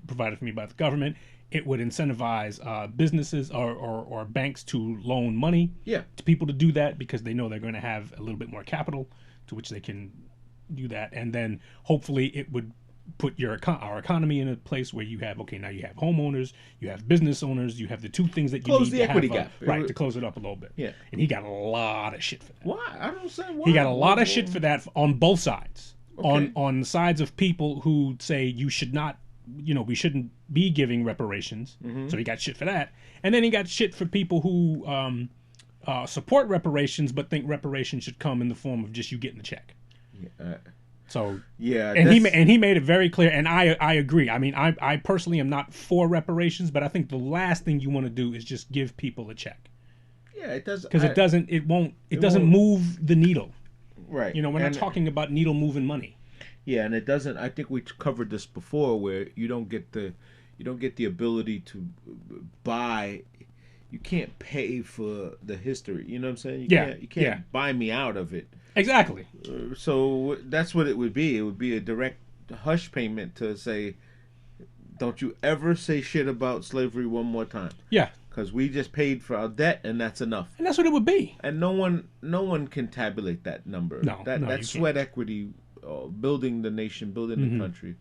C: provided for me by the government. It would incentivize businesses or banks to loan money to people to do that, because they know they're going to have a little bit more capital to which they can do that. And then hopefully it would put our economy in a place where you have, okay, now you have homeowners, you have business owners, you have the two things that you
E: Close
C: need
E: the
C: to
E: equity
C: have,
E: gap.
C: to close it up a little bit.
E: Yeah.
C: And he got a lot of shit for that.
E: Why? I don't say why.
C: He got a lot of shit for that on both sides.
E: Okay.
C: On the sides of people who say you should not, we shouldn't be giving reparations. So he got shit for that. And then he got shit for people who support reparations, but think reparations should come in the form of just you getting a check. So
E: Yeah,
C: and he made it very clear, and I agree. I mean, I personally am not for reparations, but I think the last thing you want to do is just give people a check.
E: Yeah, it does
C: Because it doesn't
E: won't-
C: move the needle.
E: right.
C: You know, we're not talking about needle moving money.
E: Yeah, and it doesn't. I think we covered this before, where you don't get the ability to buy. You can't pay for the history. You know what I'm saying? You can't buy me out of it.
C: Exactly.
E: So that's what it would be. It would be a direct hush payment to say, don't you ever say shit about slavery one more time.
C: Yeah.
E: Because we just paid for our debt, and that's enough.
C: And that's what it would be.
E: And no one can tabulate that number.
C: No, you
E: That's sweat equity, building the nation, building the country.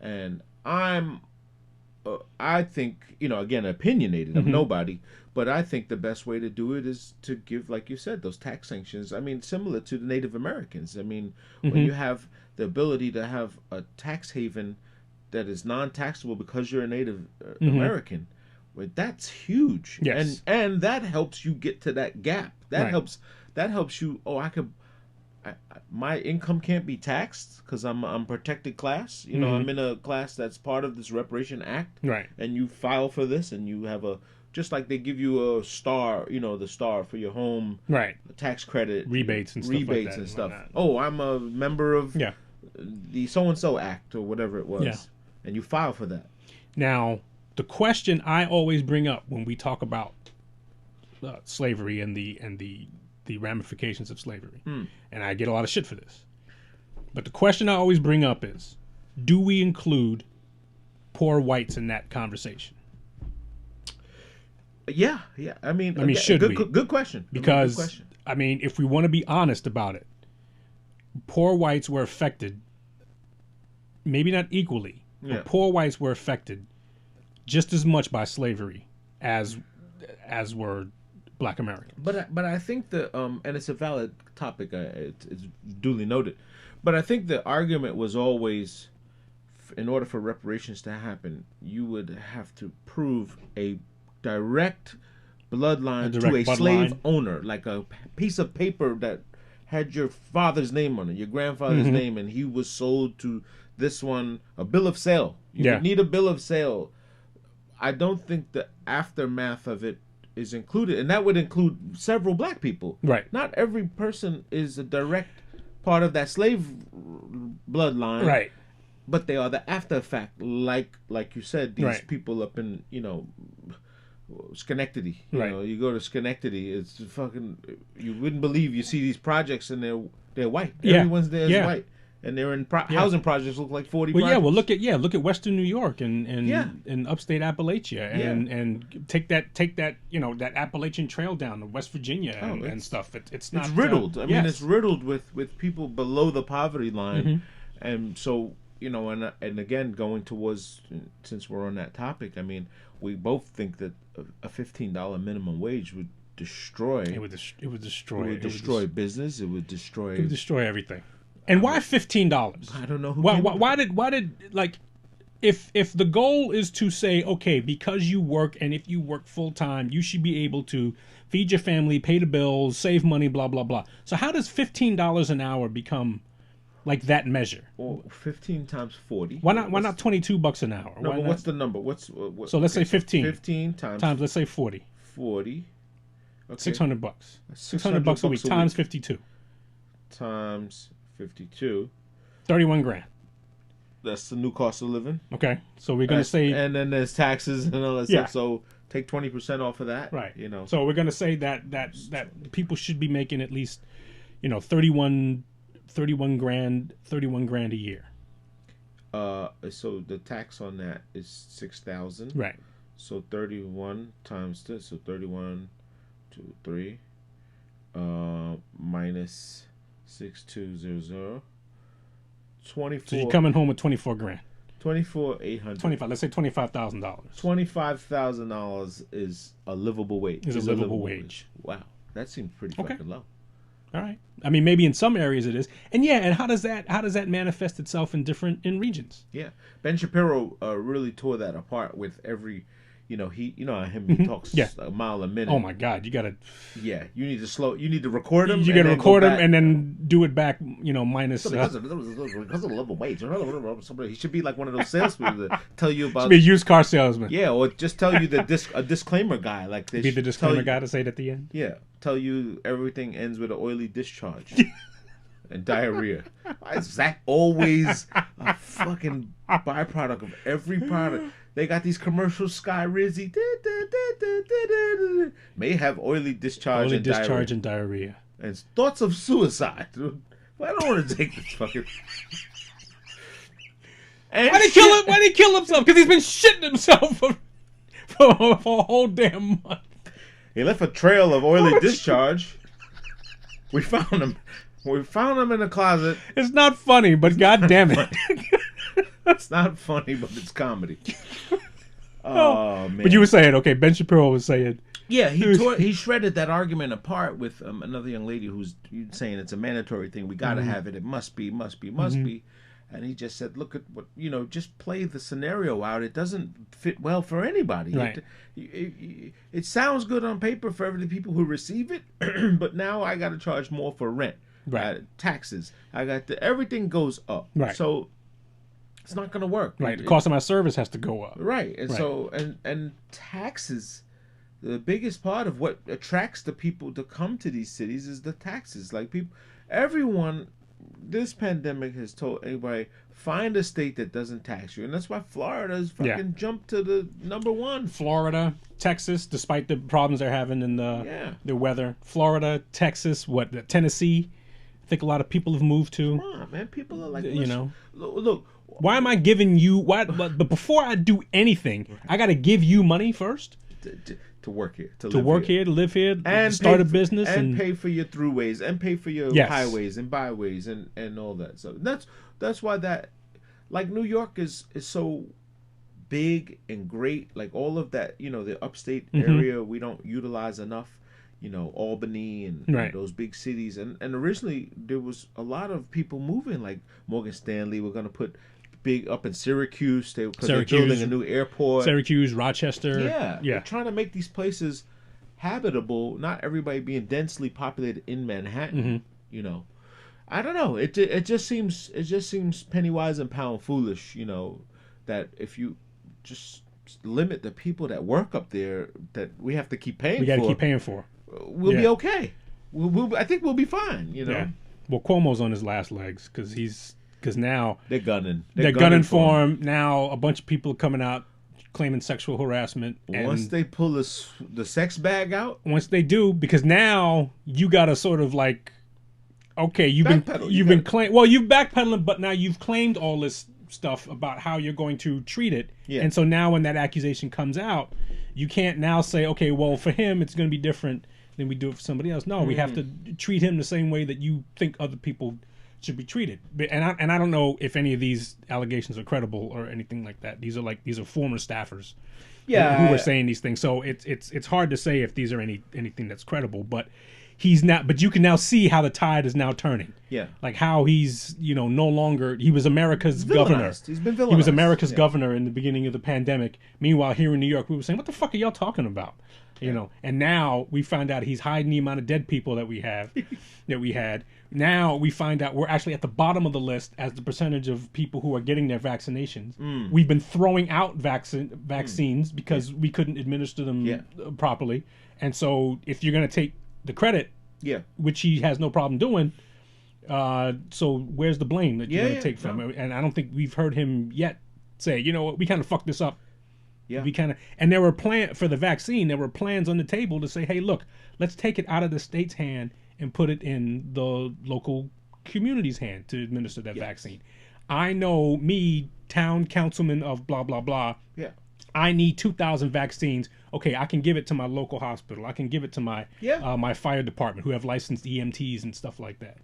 E: And I think, again, opinionated. I'm nobody, but I think the best way to do it is to give, like you said, those tax sanctions. I mean, similar to the Native Americans. I mean, when you have the ability to have a tax haven that is non-taxable because you're a Native American, well, that's huge.
C: Yes.
E: And that helps you get to that gap. That helps you. Oh, my income can't be taxed because I'm protected class. I'm in a class that's part of this Reparation Act.
C: Right.
E: And you file for this, and you have just like they give you a star, the star for your home.
C: Right.
E: Tax credit.
C: Rebates and stuff like that
E: and stuff.
C: whatnot.
E: Oh, I'm a member of
C: Yeah.
E: the so-and-so act or whatever it was.
C: Yeah.
E: And you file for that.
C: Now, the question I always bring up when we talk about slavery and the ramifications of slavery, and I get a lot of shit for this, but the question I always bring up is, do we include poor whites in that conversation?
E: Yeah. I mean,
C: should we?
E: Good question.
C: Because,
E: Good question.
C: I mean, if we want to be honest about it, poor whites were affected, maybe not equally, but poor whites were affected just as much by slavery as were Black Americans.
E: But I think and it's a valid topic. It's duly noted. But I think the argument was always, in order for reparations to happen, you would have to prove a direct bloodline to a slave owner, like a piece of paper that had your father's name on it, your grandfather's name, and he was sold to this one, a bill of sale. You would need a bill of sale. I don't think the aftermath of it is included, and that would include several Black people.
C: Right.
E: Not every person is a direct part of that slave bloodline.
C: Right.
E: But they are the after effect, like you said, these people up in Schenectady. You go to Schenectady, it's fucking. You wouldn't believe you see these projects and they're white. Everyone's there is white, and they're in housing projects look like 40.
C: Well,
E: projects.
C: look at Western New York and upstate Appalachia and take that that Appalachian Trail down to West Virginia and stuff. It's not
E: riddled. I mean, it's riddled with people below the poverty line, and so. And again, going towards, since we're on that topic, I mean, we both think that a $15 minimum wage would destroy. It would destroy business. It would destroy
C: everything. And why $15?
E: I don't know.
C: Why did like, if the goal is to say, okay, because you work, and if you work full time, you should be able to feed your family, pay the bills, save money, blah blah blah. So how does $15 an hour become like that measure?
E: Well, 15 times 40.
C: Why not $22 an hour?
E: No, but what's the number?
C: So let's say 15.
E: 15 times
C: let's say 40.
E: 40. Okay.
C: $600. $600 a week times 52.
E: Times 52.
C: 31 grand.
E: That's the new cost of living.
C: Okay, so we're gonna say,
E: and then there's taxes and all that stuff. So take 20% off of that.
C: Right. So we're gonna say that people should be making at least, 31 grand a year.
E: So the tax on that is 6,000.
C: Right.
E: So 31 times this. So 31, 2, 3, minus 6,200. 24.
C: So you're coming home with 24 grand.
E: 24,800.
C: 25. Let's say $25,000.
E: $25,000 is a livable wage.
C: Is a livable wage.
E: Wow, that seems pretty fucking low.
C: All right. I mean, maybe in some areas it is, and how does that manifest itself in regions?
E: Yeah, Ben Shapiro really tore that apart with every, you know, he talks
C: Yeah.
E: a mile a minute.
C: Oh my God, you gotta
E: Yeah, you need to record him.
C: you
E: and
C: gotta
E: then
C: record
E: go
C: him
E: back.
C: and then do it back. You know, minus.
E: Because of the living wage. He should be like one of those salespeople that tell you about.
C: Be a used car salesman.
E: Yeah, or just tell you a disclaimer guy like this.
C: Be the disclaimer
E: tell
C: guy to say it at the end.
E: Yeah, tell you everything ends with an oily discharge and diarrhea. Why is that always a fucking byproduct of every product? They got these commercials, Sky Rizzy, may have oily discharge
C: Only
E: and
C: discharge
E: diarrhea.
C: and diarrhea.
E: And thoughts of suicide. I don't want to take this fucking. And
C: Why'd he kill him? Why'd he kill himself? Because he's been shitting himself for a whole damn month.
E: He left a trail of oily discharge. We found him. We found him in the closet.
C: It's not funny, but god damn it.
E: It's not funny, but it's comedy. Oh man!
C: But you were saying, okay, Ben Shapiro was saying,
E: Yeah, he shredded that argument apart with another young lady who's saying it's a mandatory thing. We got to have it. It must be. And he just said, look at what, just play the scenario out. It doesn't fit well for anybody.
C: Right.
E: It sounds good on paper for the people who receive it, but now I got to charge more for rent,
C: Right.
E: taxes. Everything goes up.
C: Right.
E: So it's not going to work.
C: right, the cost of my service has to go up.
E: Right. And
C: Right.
E: so and taxes, the biggest part of what attracts the people to come to these cities is the taxes. Like everyone, this pandemic has told everybody, find a state that doesn't tax you. And that's why Florida's fucking jumped to the number one.
C: Florida, Texas, despite the problems they're having in the weather. Florida, Texas, Tennessee. I think a lot of people have moved to.
E: Come on, man. People are like,
C: Look, why am I giving you but before I do anything, I got to give you money first
E: to work here, to
C: work here, to live here,
E: and
C: start a business,
E: and pay for your throughways, and pay for your
C: Yes.
E: highways and byways and all that. So that's why like New York is so big and great. Like all of that, the upstate area we don't utilize enough. Albany and
C: Right.
E: those big cities, and originally there was a lot of people moving. Like Morgan Stanley, we're gonna put big up in Syracuse because they're building a new airport.
C: Syracuse, Rochester.
E: Yeah.
C: Yeah.
E: They're trying to make these places habitable, not everybody being densely populated in Manhattan. I don't know. It just seems penny wise and pound foolish, that if you just limit the people that work up there that we have to keep paying
C: We got to keep paying for.
E: we'll be okay. I think we'll be fine,
C: Yeah. Well, Cuomo's on his last legs because now
E: They're gunning.
C: they're gunning for him. Now a bunch of people are coming out claiming sexual harassment. And
E: Once they pull the sex bag out,
C: once they do, because now you got to sort of like, okay, you've
E: Backpedal.
C: been claiming. Well, you've backpedaling, but now you've claimed all this stuff about how you're going to treat it.
E: Yeah.
C: And so now when that accusation comes out, you can't now say, okay, well, for him it's going to be different than we do it for somebody else. No, we have to treat him the same way that you think other people should be treated. And I don't know if any of these allegations are credible or anything like that. These are former staffers who are saying these things. So it's hard to say if these are anything that's credible, but he's not. But you can now see how the tide is now turning.
E: Yeah.
C: Like how he's no longer. He was America's governor.
E: He's been
C: He was
E: villainized.
C: America's governor in the beginning of the pandemic. Meanwhile, here in New York, we were saying, "What the fuck are y'all talking about?" And now we find out he's hiding the amount of dead people that we have, that we had. Now we find out we're actually at the bottom of the list as the percentage of people who are getting their vaccinations. We've been throwing out vaccines because we couldn't administer them properly. And so if you're going to take the credit, which he has no problem doing, so where's the blame that you're going to take from him? And I don't think we've heard him yet say, you know what, we kind of fucked this up.
E: Yeah.
C: And there were for the vaccine, there were plans on the table to say, hey, look, let's take it out of the state's hand and put it in the local community's hand to administer that vaccine. I know me, town councilman of blah, blah, blah.
E: Yeah.
C: I need 2,000 vaccines. Okay, I can give it to my local hospital. I can give it to my my fire department who have licensed EMTs and stuff like that.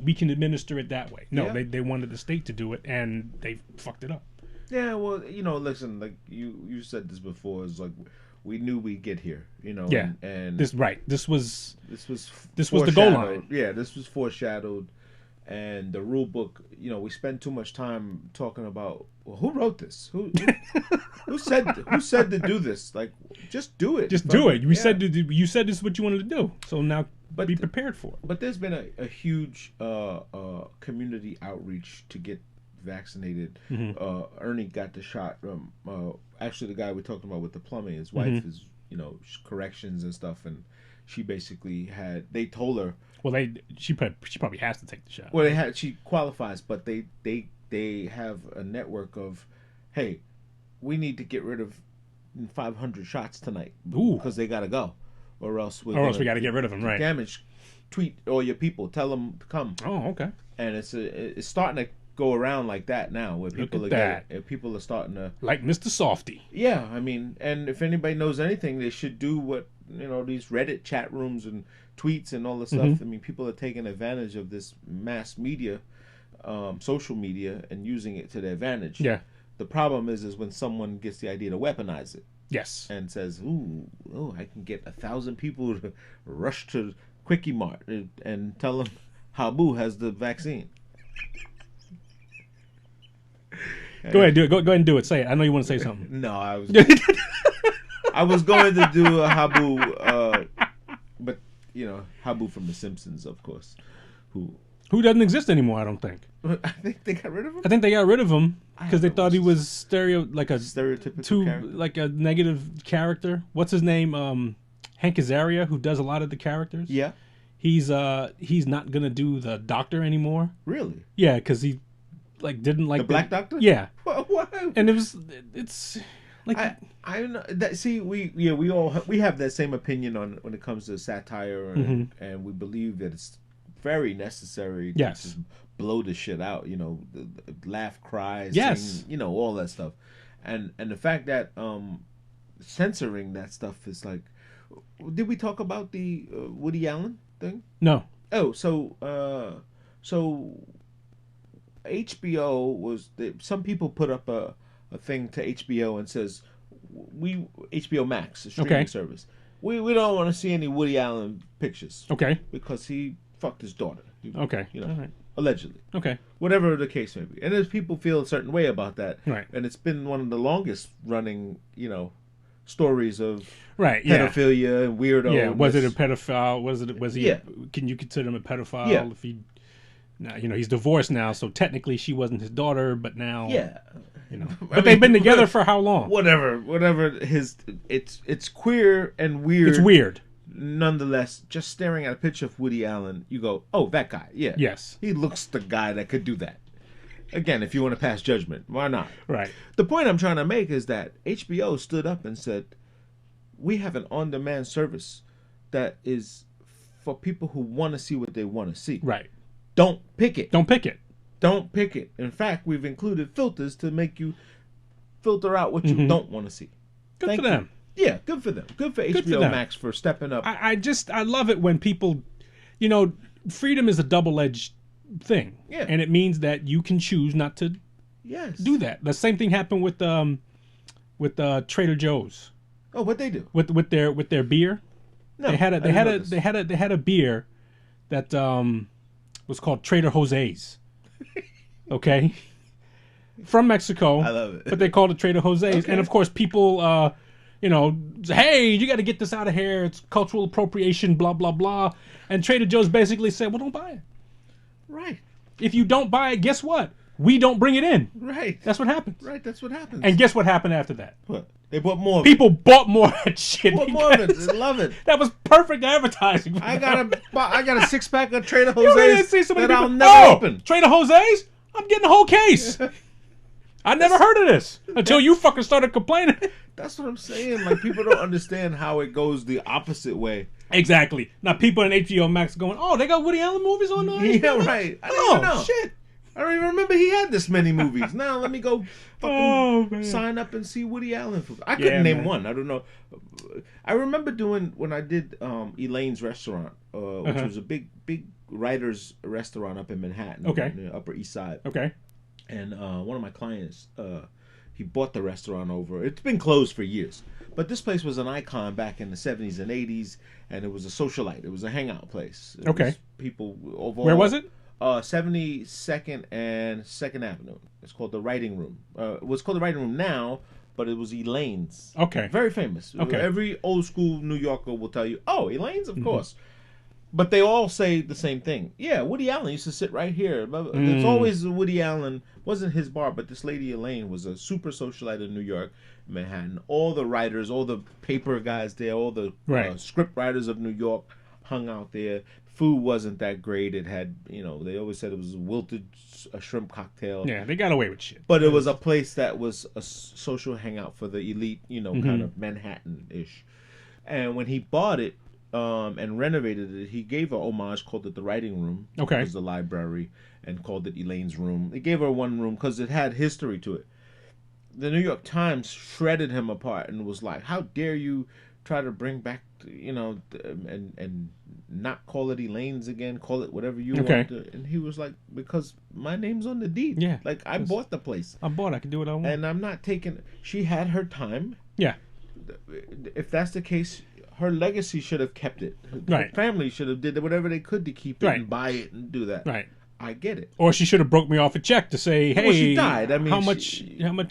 C: We can administer it that way. No, they wanted the state to do it, and they fucked it up.
E: Yeah, well, listen, like you said this before, it's like we knew we'd get here,
C: Yeah,
E: and
C: this was
E: this
C: was the goal line.
E: Yeah, this was foreshadowed, and the rule book. We spend too much time talking about who wrote this, who said to do this? Like, just do it.
C: Just do it. You
E: Yeah.
C: said you said this is what you wanted to do. So now
E: But
C: be prepared for it.
E: But there's been a huge community outreach to get vaccinated. Ernie got the shot. Actually, the guy we talked about with the plumbing, his wife is, corrections and stuff, and she basically they told her.
C: Well, she probably has to take the shot.
E: Well, she qualifies, but they have a network of, hey, we need to get rid of 500 shots tonight because they gotta go, or else we
C: got to get rid of them, right?
E: Damage. Tweet all your people, tell them to come.
C: Oh, okay.
E: And it's starting to go around like that now, where people people are starting to,
C: like Mr. Softy.
E: Yeah, I mean, and if anybody knows anything, they should do what these Reddit chat rooms and tweets and all this stuff. I mean, people are taking advantage of this mass media, social media, and using it to their advantage.
C: Yeah.
E: The problem is when someone gets the idea to weaponize it.
C: Yes.
E: And says, "Ooh, I can get 1,000 people to rush to Quickie Mart and tell them Habu has the vaccine."
C: Go ahead, do it. Go ahead and do it. Say it. I know you want to say something.
E: No, I was going to do a Habu, but Habu from The Simpsons, of course,
C: who doesn't exist anymore. I don't think.
E: I think they got rid of him.
C: I think they got rid of him because they
E: know,
C: thought he
E: it's
C: was
E: stereotypical character.
C: like a negative character. What's his name? Hank Azaria, who does a lot of the characters.
E: Yeah,
C: he's not gonna do the Doctor anymore.
E: really?
C: Yeah, because he didn't like
E: The Black Doctor?
C: Yeah,
E: What?
C: and it's like
E: I know that. See, we have that same opinion when it comes to satire, and we believe that it's very necessary.
C: Yes.
E: To just blow the shit out. The laugh, cry,
C: Yes.
E: sing, all that stuff, and the fact that censoring that stuff is like. Did we talk about the Woody Allen thing?
C: no.
E: Oh, so HBO some people put up a thing to HBO and says HBO Max, a streaming service. We don't want to see any Woody Allen pictures.
C: Okay.
E: Because he fucked his daughter.
C: Okay.
E: All
C: right.
E: Allegedly.
C: Okay.
E: Whatever the case may be. And there's people feel a certain way about that.
C: Right.
E: And it's been one of the longest running, stories of
C: Right. Yeah.
E: pedophilia and weirdo.
C: Yeah. Was it a pedophile? Was he?
E: Yeah.
C: Can you consider him a pedophile?
E: Yeah.
C: If he, now he's divorced now, so technically she wasn't his daughter, but now.
E: Yeah.
C: But they've been together for how long?
E: Whatever. It's queer and weird.
C: It's weird.
E: Nonetheless, just staring at a picture of Woody Allen, you go, "Oh, that guy, yeah,
C: Yes.
E: he looks the guy that could do that." Again, if you want to pass judgment, why not?
C: Right.
E: The point I'm trying to make is that HBO stood up and said, "We have an on-demand service that is for people who want to see what they want to see.
C: Right.
E: Don't pick it.
C: Don't pick it.
E: Don't pick it. In fact, we've included filters to make you filter out what you don't want to see."
C: Good
E: Thank
C: for them.
E: you. Yeah, good for them. Good for
C: Good for
E: HBO
C: them.
E: Max for stepping up.
C: I love it when people, freedom is a double-edged thing.
E: Yeah.
C: And it means that you can choose not to
E: Yes.
C: do that. The same thing happened with Trader Joe's
E: Oh, what they do?
C: with their beer.
E: No,
C: They had
E: I didn't know this.
C: they had a beer that was called Trader Jose's. Okay. From Mexico.
E: I love it.
C: But they called it Trader Jose's.
E: Okay.
C: And of course people say, hey, you got to get this out of here. It's cultural appropriation, blah blah blah. And Trader Joe's basically said, well, don't buy it.
E: Right.
C: If you don't buy it, guess what? We don't bring it in.
E: Right.
C: That's what happens.
E: Right. That's what happens.
C: And guess what happened after that?
E: what? They bought more.
C: People bought more of that shit.
E: bought more of it.
C: because
E: They love it.
C: That was perfect advertising. for
E: I
C: them.
E: got a 6-pack of Trader
C: You really didn't
E: Jose's
C: see so many
E: that I'll
C: people,
E: never open.
C: Trader Jose's? I'm getting a whole case. I never heard of this until you fucking started complaining.
E: That's what I'm saying. Like, people don't understand how it goes the opposite way.
C: Exactly. Now people in HBO Max going, oh, they got Woody Allen movies on there?
E: Yeah, right. I don't even know.
C: Shit.
E: I don't even remember he had this many movies. Now let me go
C: Oh,
E: fucking
C: man.
E: sign up and see Woody Allen. I couldn't
C: Yeah,
E: name
C: man.
E: one. I don't know. I remember doing when I did Elaine's Restaurant, which was a big writers restaurant up in Manhattan,
C: Okay.
E: on the Upper East Side.
C: Okay.
E: And one of my clients, he bought the restaurant over. It's been closed for years, but this place was an icon back in the 70s and 80s, and it was a socialite. It was a hangout place. It
C: Okay.
E: was people over.
C: Where was it?
E: 72nd and 2nd Avenue. It's called the Writing Room. It was called the Writing Room now, but it was Elaine's.
C: Okay.
E: Very famous.
C: Okay.
E: Every old school New Yorker will tell you, oh, Elaine's, of course. But they all say the same thing. Yeah, Woody Allen used to sit right here. It's always Woody Allen. Wasn't his bar, but this lady Elaine was a super socialite in New York, Manhattan. All the writers, all the paper guys there, all the script writers of New York hung out there. Food wasn't that great. It had, they always said it was a shrimp cocktail.
C: Yeah, they got away with shit.
E: But it was a place that was a social hangout for the elite, kind of Manhattan-ish. And when he bought it, and renovated it, he gave her homage, called it the writing room.
C: Okay.
E: It was the library, and called it Elaine's room. They gave her one room because it had history to it. The New York Times shredded him apart and was like, how dare you try to bring back, and not call it Elaine's again, call it whatever you want to. And he was like, because my name's on the deed.
C: Yeah.
E: Like, I bought the place.
C: I can do what I want.
E: And I'm not taking... She had her time.
C: Yeah.
E: If that's the case... Her legacy should have kept it.
C: Right.
E: Her family should have did whatever they could to keep it and buy it and do that.
C: Right.
E: I get it.
C: Or she should have broke me off a check to say, hey,
E: she died. I mean,
C: how much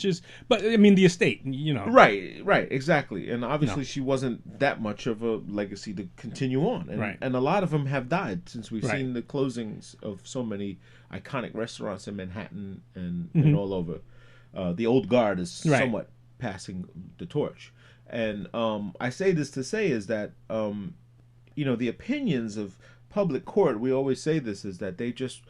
C: is... But, I mean, the estate,
E: Right, exactly. And obviously she wasn't that much of a legacy to continue on. And, and a lot of them have died since we've seen the closings of so many iconic restaurants in Manhattan and all over. The old guard is somewhat passing the torch. And I say this to say is that, the opinions of public court, we always say this, is that they just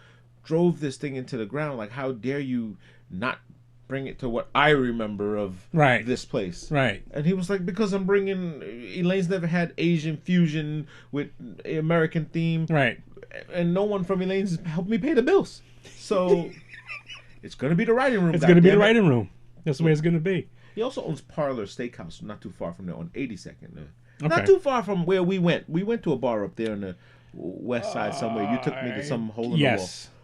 E: drove this thing into the ground. Like, how dare you not bring it to what I remember of this place?
C: Right.
E: And he was like, because I'm bringing... Elaine's never had Asian fusion with American theme.
C: Right.
E: And no one from Elaine's helped me pay the bills. So it's going to be the writing room.
C: It's going to be the writing room. That's the way it's going to be.
E: He also owns Parlor Steakhouse, not too far from there, on 82nd. Not too far from where we went. We went to a bar up there on the west side somewhere. You took me to some hole in the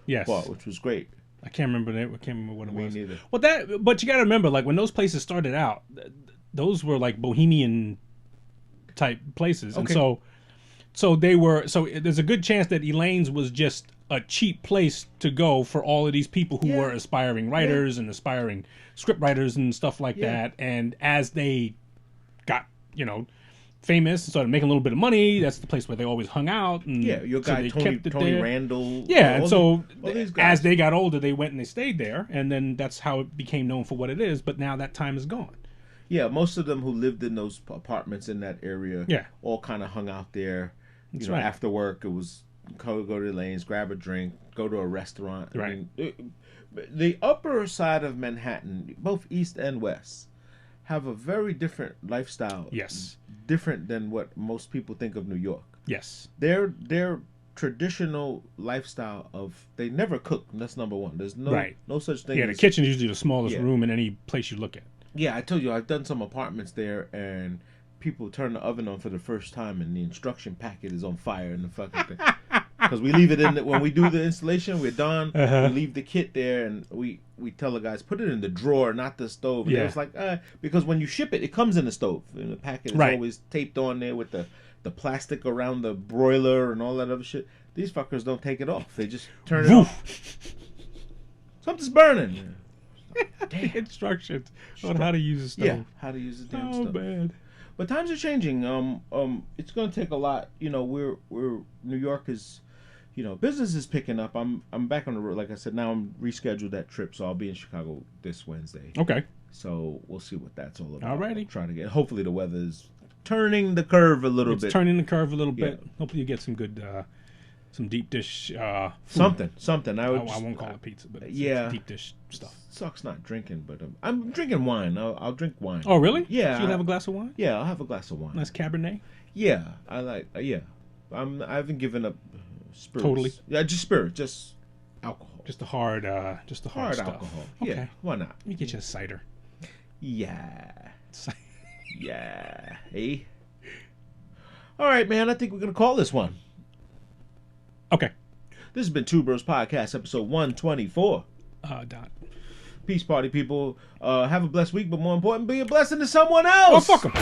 E: wall bar, which was great.
C: I can't remember that. I can't remember what it was.
E: Me neither.
C: Well, but you got to remember, like when those places started out, those were like bohemian type places, and so they were. So there's a good chance that Elaine's was just a cheap place to go for all of these people who were aspiring writers and aspiring script writers and stuff like that. And as they got, famous and started making a little bit of money, that's the place where they always hung out. And
E: your guy Tony Randall.
C: Yeah, and so as they got older, they went and they stayed there, and then that's how it became known for what it is. But now that time is gone.
E: Yeah, most of them who lived in those apartments in that area, all kind of hung out there. After work, it was go to Elaine's, grab a drink, go to a restaurant.
C: Right.
E: I mean, the upper side of Manhattan, both east and west, have a very different lifestyle.
C: Yes.
E: Different than what most people think of New York.
C: Yes.
E: Their traditional lifestyle of they never cook. That's number one. There's no such thing.
C: Yeah, the kitchen is usually the smallest room in any place you look at.
E: Yeah, I told you I've done some apartments there, and people turn the oven on for the first time, and the instruction packet is on fire in the fucking thing. Because we leave it in when we do the installation, we're done. We leave the kit there, and we tell the guys, put it in the drawer, not the stove. And it's like, because when you ship it, it comes in the stove, and the packet is always taped on there with the plastic around the broiler and all that other shit. These fuckers don't take it off; they just turn it off. Something's burning.
C: Damn. Instructions on how to use a stove.
E: Yeah, how to use the damn stove.
C: Oh man.
E: But times are changing. It's going to take a lot. We're New York is. Business is picking up. I'm back on the road. Like I said, now I'm rescheduled that trip, so I'll be in Chicago this Wednesday.
C: Okay.
E: So we'll see what that's all about.
C: Alrighty.
E: Trying to get. Hopefully the weather's turning the curve a little bit.
C: It's turning the curve a little bit. Hopefully you get some good, some deep dish.
E: Food. Something. I
C: won't call it pizza, but it's deep dish stuff.
E: Sucks not drinking, but I'm drinking wine. I'll drink wine.
C: Oh really?
E: Yeah.
C: So you'll have a glass of wine?
E: Yeah, I'll have a glass of wine.
C: Nice Cabernet.
E: Yeah, I like. Yeah, I haven't given up. Spirits.
C: Totally.
E: Yeah, just spirit, just alcohol.
C: Just the hard stuff.
E: Alcohol.
C: Okay.
E: Yeah, why not?
C: Let me get you a cider.
E: Yeah. Yeah. Hey. All right, man. I think we're gonna call this one.
C: Okay.
E: This has been Two Bros Podcast, episode 124.
C: Dot.
E: Peace, party people. Have a blessed week, but more important, be a blessing to someone else.
C: Oh, fuck 'em.